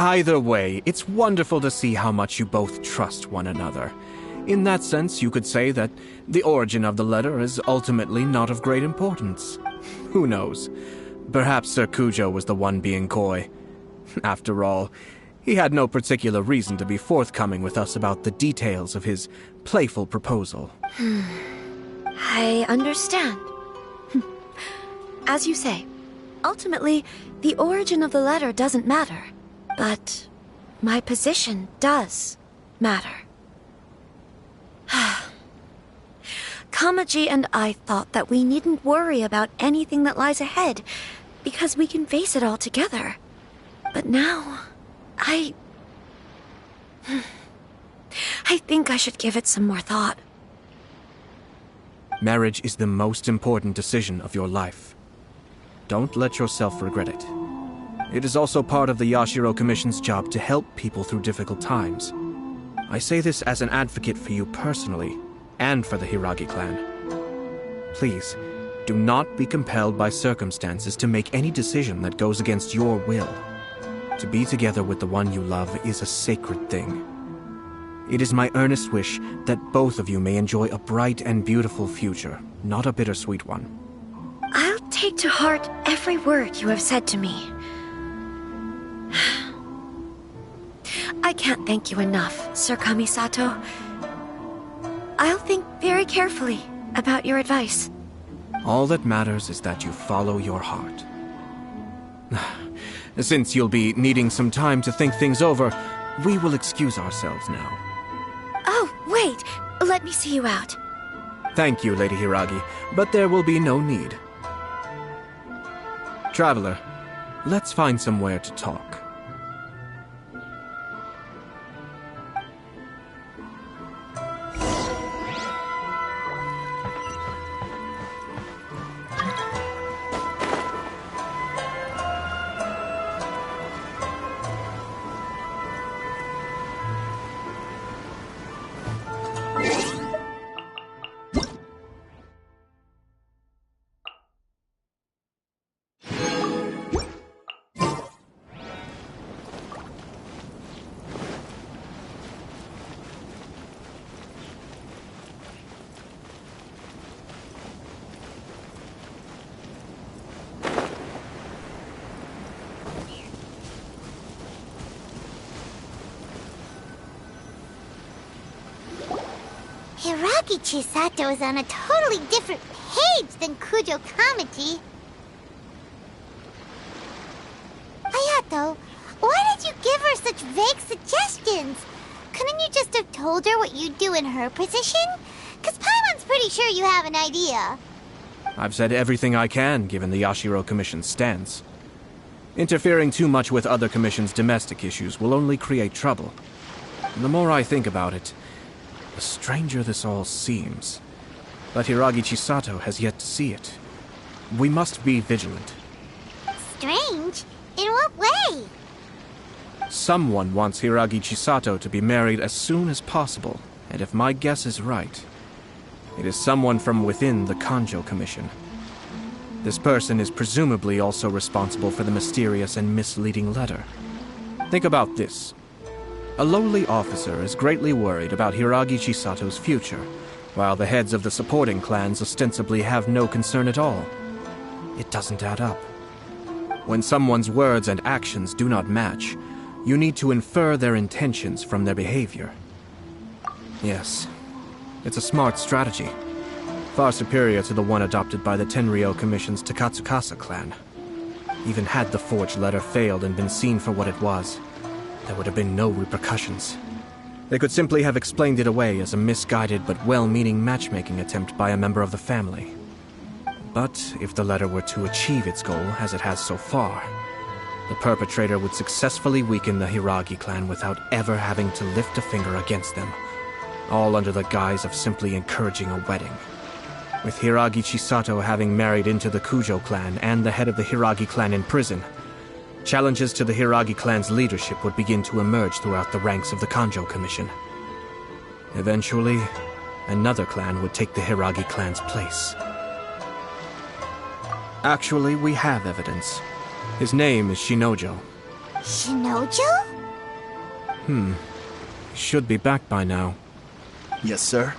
Either way, it's wonderful to see how much you both trust one another. In that sense, you could say that the origin of the letter is ultimately not of great importance. Who knows? Perhaps Sir Kujo was the one being coy. After all, he had no particular reason to be forthcoming with us about the details of his playful proposal. I understand. As you say, ultimately, the origin of the letter doesn't matter. But my position does matter. Kamaji and I thought that we needn't worry about anything that lies ahead, because we can face it all together. But now, I think I should give it some more thought. Marriage is the most important decision of your life. Don't let yourself regret it. It is also part of the Yashiro Commission's job to help people through difficult times. I say this as an advocate for you personally, and for the Hiragi clan. Please, do not be compelled by circumstances to make any decision that goes against your will. To be together with the one you love is a sacred thing. It is my earnest wish that both of you may enjoy a bright and beautiful future, not a bittersweet one. I'll take to heart every word you have said to me. I can't thank you enough, Sir Kamisato. I'll think very carefully about your advice. All that matters is that you follow your heart. Since you'll be needing some time to think things over, we will excuse ourselves now. Oh, wait! Let me see you out. Thank you, Lady Hiragi, but there will be no need. Traveler, let's find somewhere to talk. Hiragi Chisato is on a totally different page than Kujo Kamaji. Hayato, why did you give her such vague suggestions? Couldn't you just have told her what you'd do in her position? Because Paimon's pretty sure you have an idea. I've said everything I can, given the Yashiro Commission's stance. Interfering too much with other commissions' domestic issues will only create trouble. And the more I think about it, the stranger this all seems. But Hiragi Chisato has yet to see it. We must be vigilant. Strange? In what way? Someone wants Hiragi Chisato to be married as soon as possible, and if my guess is right, it is someone from within the Kanjo Commission. This person is presumably also responsible for the mysterious and misleading letter. Think about this. A lowly officer is greatly worried about Hiragi Chisato's future, while the heads of the supporting clans ostensibly have no concern at all. It doesn't add up. When someone's words and actions do not match, you need to infer their intentions from their behavior. Yes, it's a smart strategy, far superior to the one adopted by the Tenryou Commission's Takatsukasa clan. Even had the forged letter failed and been seen for what it was, there would have been no repercussions. They could simply have explained it away as a misguided but well-meaning matchmaking attempt by a member of the family. But if the letter were to achieve its goal, as it has so far, the perpetrator would successfully weaken the Hiragi clan without ever having to lift a finger against them, all under the guise of simply encouraging a wedding. With Hiragi Chisato having married into the Kujo clan and the head of the Hiragi clan in prison, challenges to the Hiragi clan's leadership would begin to emerge throughout the ranks of the Kanjo Commission. Eventually, another clan would take the Hiragi clan's place. Actually, we have evidence. His name is Shinojo. Shinojo? He should be back by now. Yes, sir.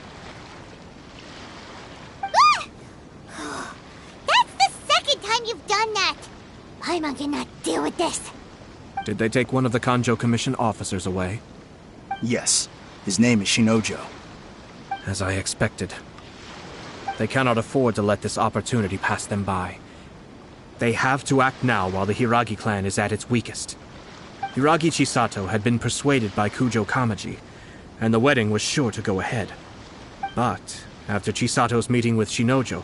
That's the second time you've done that! Paimon cannot deal with this. Did they take one of the Kanjo Commission officers away? Yes. His name is Shinojo. As I expected. They cannot afford to let this opportunity pass them by. They have to act now while the Hiragi clan is at its weakest. Hiragi Chisato had been persuaded by Kujo Kamaji, and the wedding was sure to go ahead. But, after Chisato's meeting with Shinojo,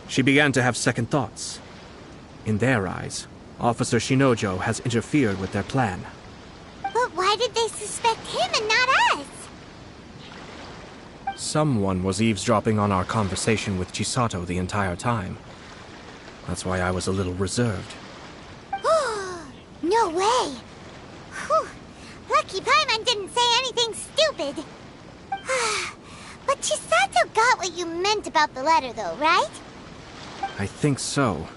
she began to have second thoughts. In their eyes, Officer Shinojo has interfered with their plan. But why did they suspect him and not us? Someone was eavesdropping on our conversation with Chisato the entire time. That's why I was a little reserved. No way! Whew. Lucky Paimon didn't say anything stupid. But Chisato got what you meant about the letter, though, right? I think so.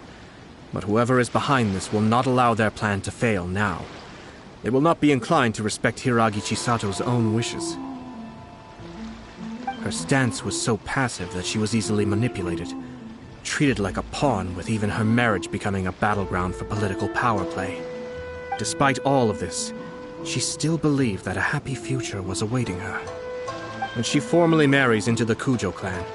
But whoever is behind this will not allow their plan to fail now. They will not be inclined to respect Hiragi Chisato's own wishes. Her stance was so passive that she was easily manipulated, treated like a pawn, with even her marriage becoming a battleground for political power play. Despite all of this, she still believed that a happy future was awaiting her. When she formally marries into the Kujo clan,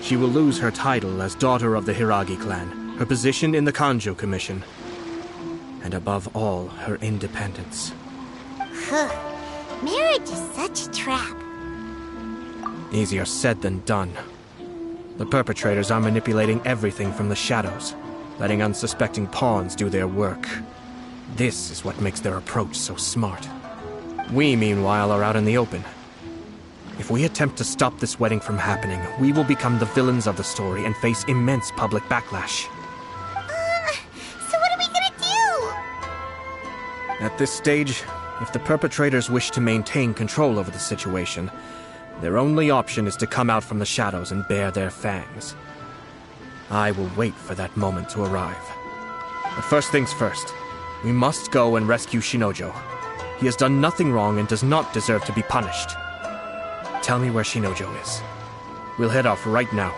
she will lose her title as daughter of the Hiragi clan, her position in the Kanjo Commission, and above all, her independence. Marriage is such a trap. Easier said than done. The perpetrators are manipulating everything from the shadows, letting unsuspecting pawns do their work. This is what makes their approach so smart. We, meanwhile, are out in the open. If we attempt to stop this wedding from happening, we will become the villains of the story and face immense public backlash. So what are we gonna do? At this stage, if the perpetrators wish to maintain control over the situation, their only option is to come out from the shadows and bare their fangs. I will wait for that moment to arrive. But first things first, we must go and rescue Shinojo. He has done nothing wrong and does not deserve to be punished. Tell me where Shinojo is. We'll head off right now.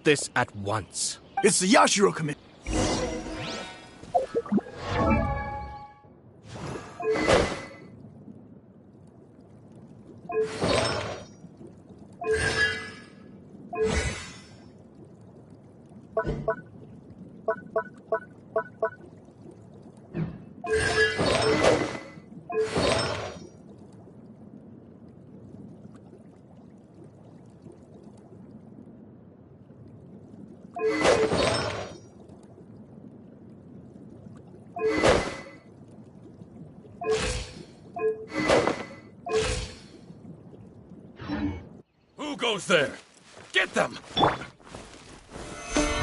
this at once. It's the Yashiro Commission. Who goes there? Get them!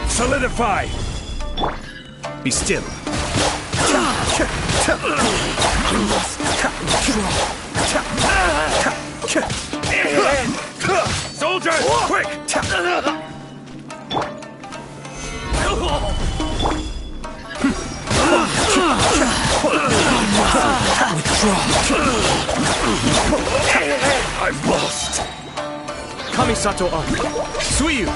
Solidify! Be still. Soldiers, quick! I've lost. Kamisato up. Suiyu!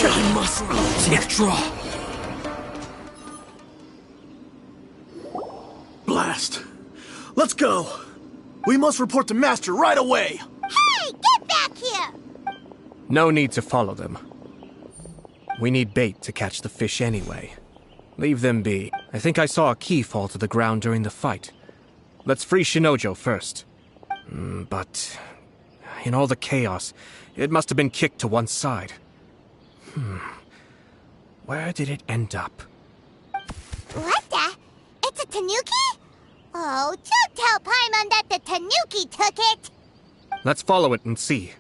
I must withdraw. Blast. Let's go. We must report to Master right away. Hey, get back here! No need to follow them. We need bait to catch the fish anyway. Leave them be. I think I saw a key fall to the ground during the fight. Let's free Shinojo first. But in all the chaos, it must have been kicked to one side. Where did it end up? What the? It's a tanuki? Oh, don't tell Paimon that the tanuki took it! Let's follow it and see.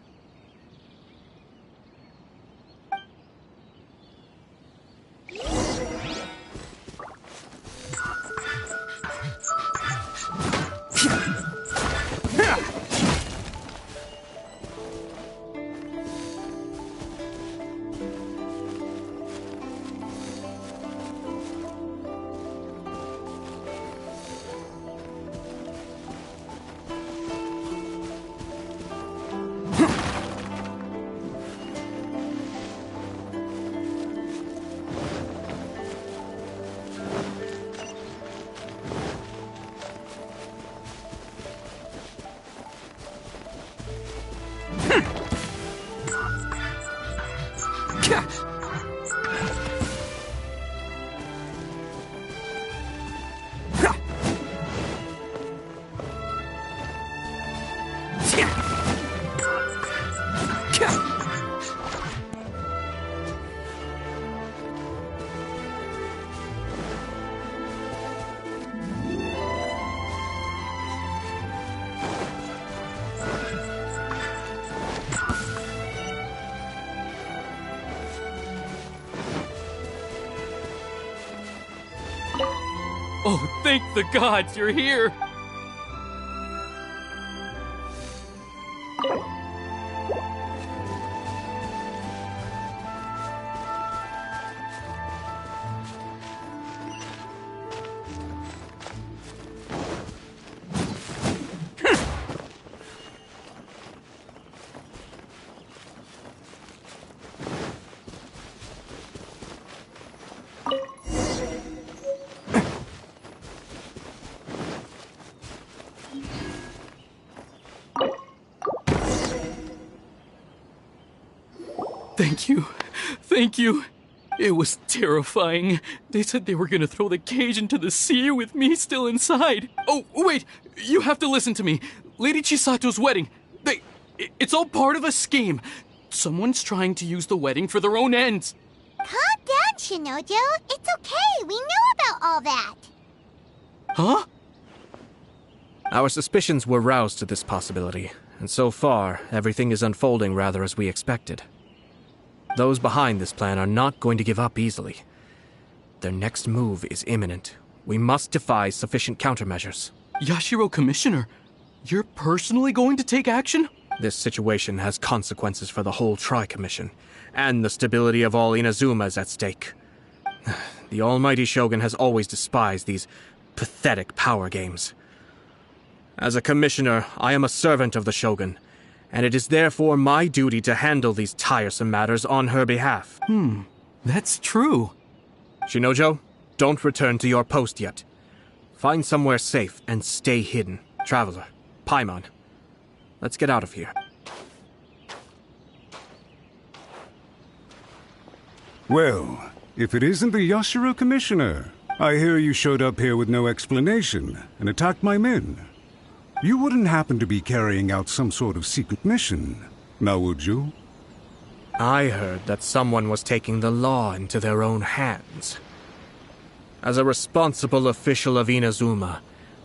Oh, thank the gods you're here! Thank you. Thank you. It was terrifying. They said they were gonna throw the cage into the sea with me still inside. Oh, wait! You have to listen to me. Lady Chisato's wedding. It's all part of a scheme. Someone's trying to use the wedding for their own ends. Calm down, Shinojo. It's okay. We know about all that. Huh? Our suspicions were roused to this possibility, and so far, everything is unfolding rather as we expected. Those behind this plan are not going to give up easily. Their next move is imminent. We must devise sufficient countermeasures. Yashiro Commissioner, you're personally going to take action? This situation has consequences for the whole Tri-Commission, and the stability of all Inazuma is at stake. The almighty Shogun has always despised these pathetic power games. As a commissioner, I am a servant of the Shogun, and it is therefore my duty to handle these tiresome matters on her behalf. That's true. Shinojo, don't return to your post yet. Find somewhere safe and stay hidden. Traveler, Paimon, let's get out of here. Well, if it isn't the Yashiro Commissioner, I hear you showed up here with no explanation and attacked my men. You wouldn't happen to be carrying out some sort of secret mission, now would you? I heard that someone was taking the law into their own hands. As a responsible official of Inazuma,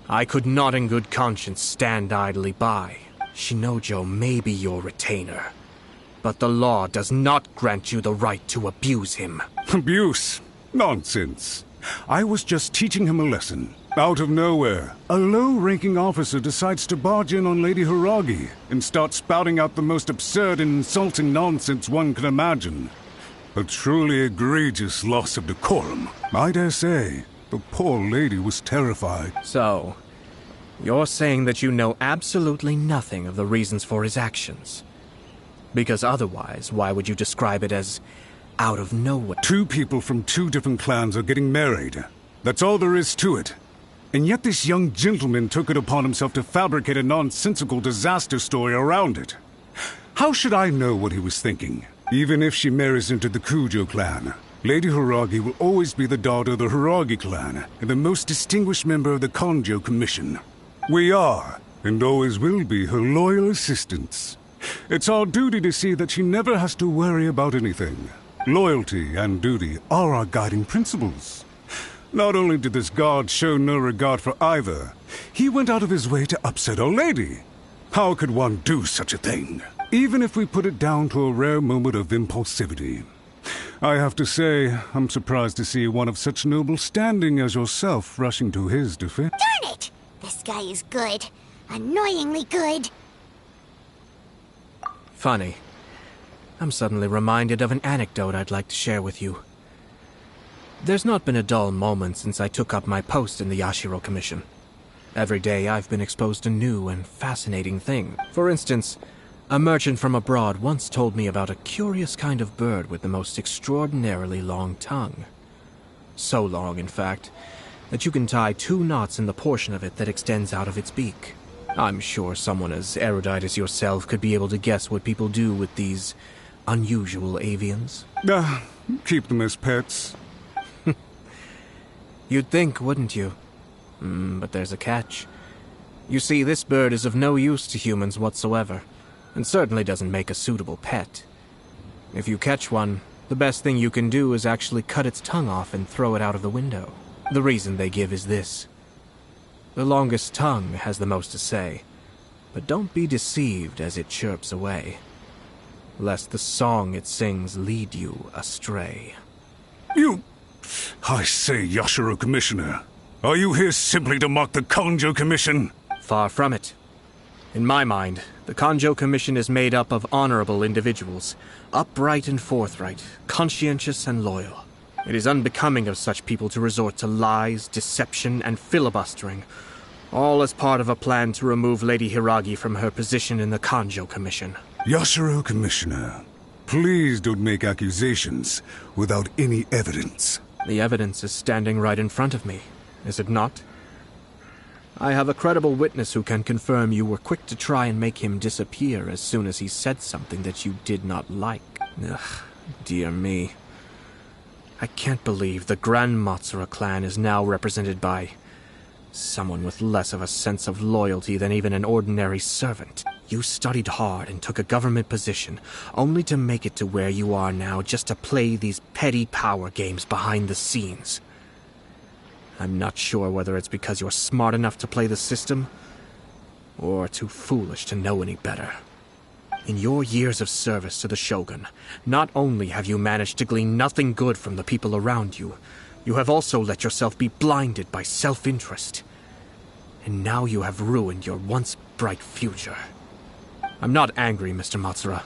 I could not in good conscience stand idly by. Shinojo may be your retainer, but the law does not grant you the right to abuse him. Abuse? Nonsense. I was just teaching him a lesson. Out of nowhere, a low-ranking officer decides to barge in on Lady Hiragi and start spouting out the most absurd and insulting nonsense one can imagine. A truly egregious loss of decorum. I dare say, the poor lady was terrified. So, you're saying that you know absolutely nothing of the reasons for his actions? Because otherwise, why would you describe it as out of nowhere? Two people from two different clans are getting married. That's all there is to it. And yet this young gentleman took it upon himself to fabricate a nonsensical disaster story around it. How should I know what he was thinking? Even if she marries into the Kujo clan, Lady Hiragi will always be the daughter of the Hiragi clan and the most distinguished member of the Kanjo Commission. We are, and always will be, her loyal assistants. It's our duty to see that she never has to worry about anything. Loyalty and duty are our guiding principles. Not only did this guard show no regard for either, he went out of his way to upset our lady. How could one do such a thing? Even if we put it down to a rare moment of impulsivity. I have to say, I'm surprised to see one of such noble standing as yourself rushing to his defense. Darn it! This guy is good. Annoyingly good. Funny. I'm suddenly reminded of an anecdote I'd like to share with you. There's not been a dull moment since I took up my post in the Yashiro Commission. Every day I've been exposed to new and fascinating things. For instance, a merchant from abroad once told me about a curious kind of bird with the most extraordinarily long tongue. So long, in fact, that you can tie 2 knots in the portion of it that extends out of its beak. I'm sure someone as erudite as yourself could be able to guess what people do with these unusual avians. Keep them as pets. You'd think, wouldn't you? But there's a catch. You see, this bird is of no use to humans whatsoever, and certainly doesn't make a suitable pet. If you catch one, the best thing you can do is actually cut its tongue off and throw it out of the window. The reason they give is this. The longest tongue has the most to say, but don't be deceived as it chirps away, lest the song it sings lead you astray. I say, Yashiro Commissioner, are you here simply to mock the Kanjo Commission? Far from it. In my mind, the Kanjo Commission is made up of honorable individuals, upright and forthright, conscientious and loyal. It is unbecoming of such people to resort to lies, deception, and filibustering, all as part of a plan to remove Lady Hiragi from her position in the Kanjo Commission. Yashiro Commissioner, please don't make accusations without any evidence. The evidence is standing right in front of me, is it not? I have a credible witness who can confirm you were quick to try and make him disappear as soon as he said something that you did not like. Ugh, dear me. I can't believe the Grand Matsura clan is now represented by someone with less of a sense of loyalty than even an ordinary servant. You studied hard and took a government position, only to make it to where you are now just to play these petty power games behind the scenes. I'm not sure whether it's because you're smart enough to play the system, or too foolish to know any better. In your years of service to the Shogun, not only have you managed to glean nothing good from the people around you, you have also let yourself be blinded by self-interest. And now you have ruined your once bright future. I'm not angry, Mr. Matsura.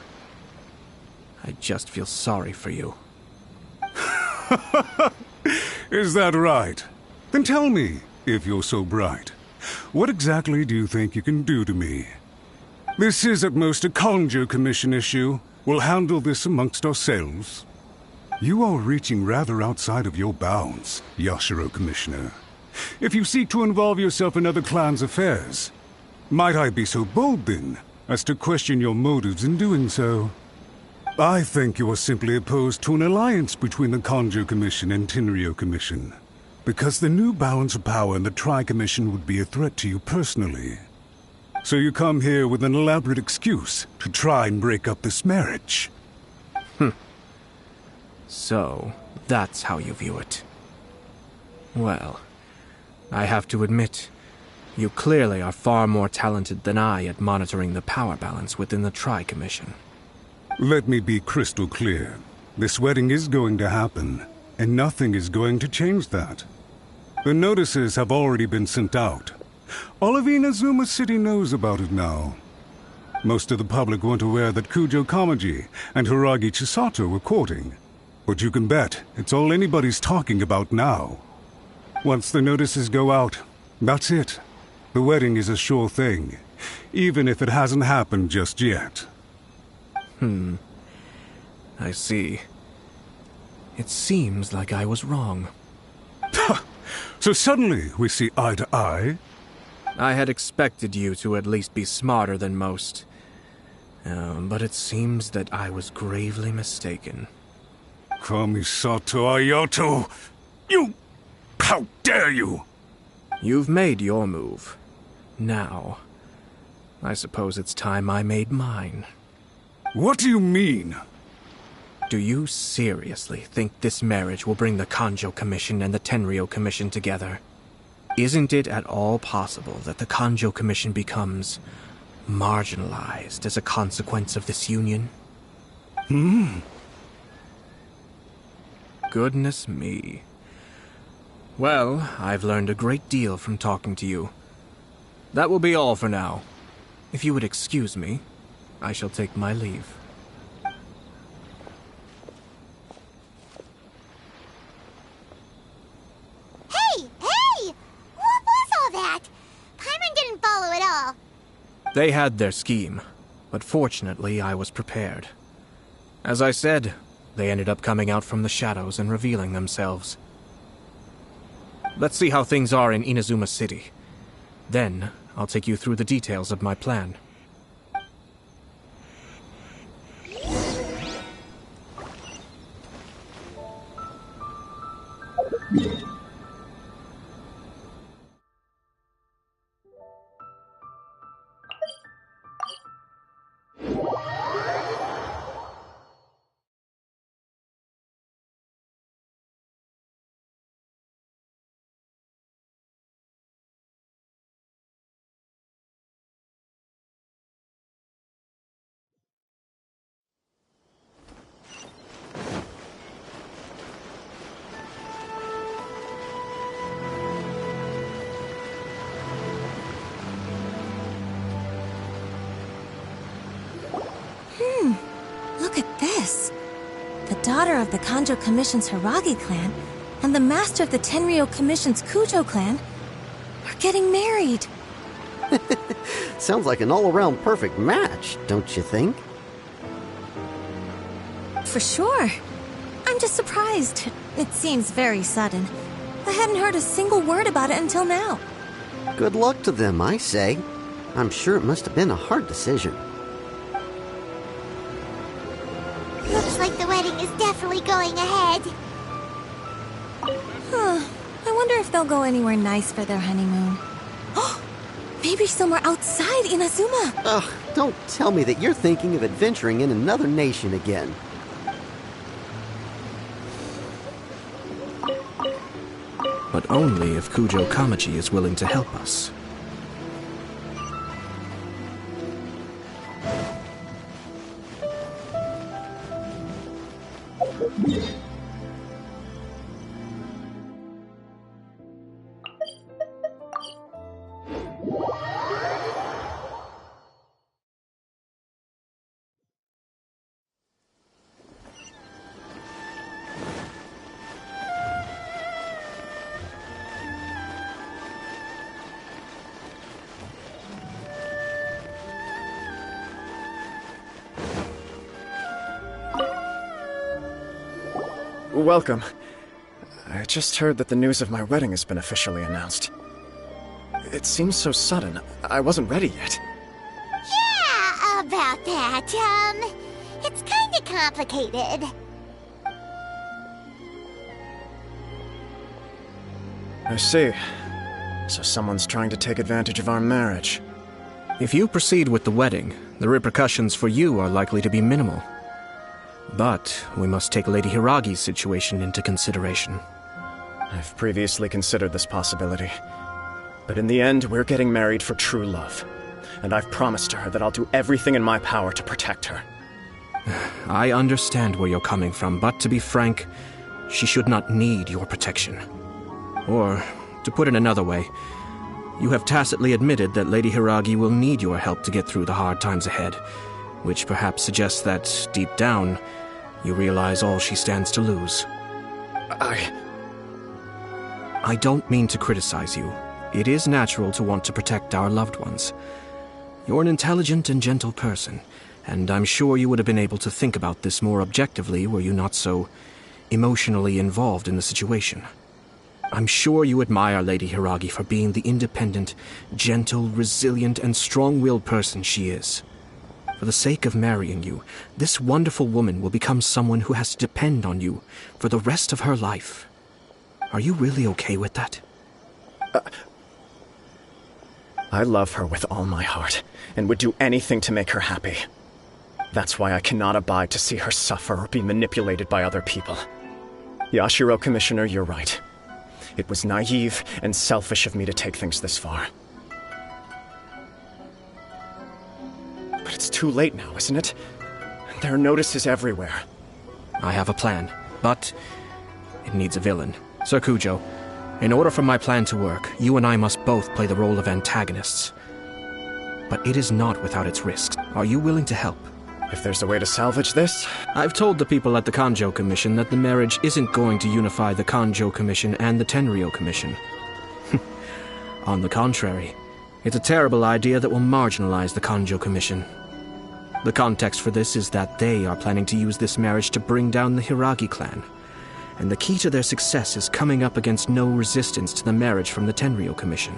I just feel sorry for you. Is that right? Then tell me, if you're so bright, What exactly do you think you can do to me? This is at most a Conjo Commission issue. We'll handle this amongst ourselves. You are reaching rather outside of your bounds, Yashiro Commissioner. If you seek to involve yourself in other clans' affairs, might I be so bold then, as to question your motives in doing so? I think you are simply opposed to an alliance between the Conjo Commission and Tenryo Commission, because the new balance of power in the Tri-Commission would be a threat to you personally. So you come here with an elaborate excuse to try and break up this marriage. So, that's how you view it. Well, I have to admit, you clearly are far more talented than I at monitoring the power balance within the Tri-Commission. Let me be crystal clear. This wedding is going to happen, and nothing is going to change that. The notices have already been sent out. All of Inazuma City knows about it now. Most of the public weren't aware that Kujo Kamaji and Hiragi Chisato were courting. But you can bet it's all anybody's talking about now. Once the notices go out, that's it. The wedding is a sure thing, even if it hasn't happened just yet. I see. It seems like I was wrong. So suddenly we see eye to eye? I had expected you to at least be smarter than most. But it seems that I was gravely mistaken. Kamisato Ayato! You... How dare you! You've made your move. Now, I suppose it's time I made mine. What do you mean? Do you seriously think this marriage will bring the Conjo Commission and the Tenryo Commission together? Isn't it at all possible that the Conjo Commission becomes marginalized as a consequence of this union? Goodness me. Well, I've learned a great deal from talking to you. That will be all for now. If you would excuse me, I shall take my leave. Hey! What was all that? Paimon didn't follow at all. They had their scheme, but fortunately I was prepared. As I said, they ended up coming out from the shadows and revealing themselves. Let's see how things are in Inazuma City. Then, I'll take you through the details of my plan. Look at this. The daughter of the Kanjo Commission's Hiragi clan and the master of the Tenryo Commission's Kujo clan are getting married. Sounds like an all-around perfect match, don't you think? For sure. I'm just surprised. It seems very sudden. I hadn't heard a single word about it until now. Good luck to them, I say. I'm sure it must have been a hard decision. Looks like the wedding is definitely going ahead. I wonder if they'll go anywhere nice for their honeymoon. Maybe somewhere outside Inazuma. Ugh, don't tell me that you're thinking of adventuring in another nation again. But only if Kujo Kamaji is willing to help us. welcome. I just heard that the news of my wedding has been officially announced. It seems so sudden. I wasn't ready yet. Yeah, about that. It's kinda complicated. I see. So someone's trying to take advantage of our marriage. If you proceed with the wedding, the repercussions for you are likely to be minimal. But we must take Lady Hiragi's situation into consideration. I've previously considered this possibility. But in the end, we're getting married for true love. And I've promised her that I'll do everything in my power to protect her. I understand where you're coming from, but to be frank, she should not need your protection. Or, to put it another way, you have tacitly admitted that Lady Hiragi will need your help to get through the hard times ahead, which perhaps suggests that, deep down, you realize all she stands to lose. I don't mean to criticize you. It is natural to want to protect our loved ones. You're an intelligent and gentle person, and I'm sure you would have been able to think about this more objectively were you not so emotionally involved in the situation. I'm sure you admire Lady Hiragi for being the independent, gentle, resilient, and strong-willed person she is. For the sake of marrying you, this wonderful woman will become someone who has to depend on you for the rest of her life. Are you really okay with that? I love her with all my heart, and would do anything to make her happy. That's why I cannot abide to see her suffer or be manipulated by other people. Yashiro, Commissioner, you're right. It was naive and selfish of me to take things this far. But it's too late now, isn't it? There are notices everywhere. I have a plan, but it needs a villain. Sir Kujo, in order for my plan to work, you and I must both play the role of antagonists. But it is not without its risks. Are you willing to help? If there's a way to salvage this? I've told the people at the Kanjo Commission that the marriage isn't going to unify the Kanjo Commission and the Tenryou Commission. On the contrary, it's a terrible idea that will marginalize the Kanjo Commission. The context for this is that they are planning to use this marriage to bring down the Hiragi clan. And the key to their success is coming up against no resistance to the marriage from the Tenryou Commission.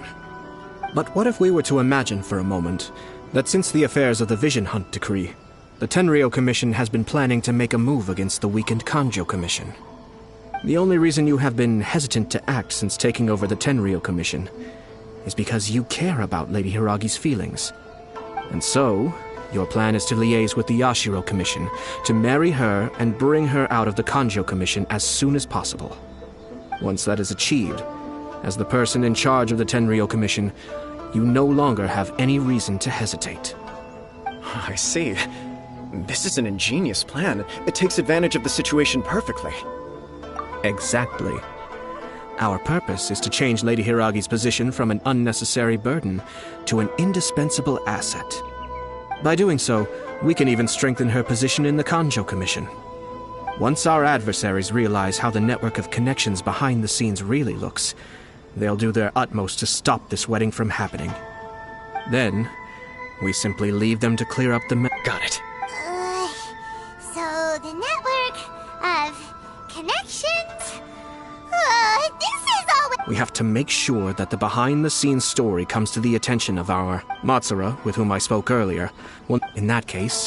But what if we were to imagine for a moment that since the affairs of the Vision Hunt Decree, the Tenryou Commission has been planning to make a move against the weakened Kanjo Commission? The only reason you have been hesitant to act since taking over the Tenryou Commission is because you care about Lady Hiragi's feelings. And so, your plan is to liaise with the Yashiro Commission to marry her and bring her out of the Kanjo Commission as soon as possible. Once that is achieved, as the person in charge of the Tenryou Commission, you no longer have any reason to hesitate. I see. This is an ingenious plan. It takes advantage of the situation perfectly. Exactly. Our purpose is to change Lady Hiragi's position from an unnecessary burden to an indispensable asset. By doing so, we can even strengthen her position in the Kanjo Commission. Once our adversaries realize how the network of connections behind the scenes really looks, they'll do their utmost to stop this wedding from happening. Then, we simply leave them to clear up the Got it. So the network of connections? This is all... We have to make sure that the behind-the-scenes story comes to the attention of our Matsura, with whom I spoke earlier. Well, in that case,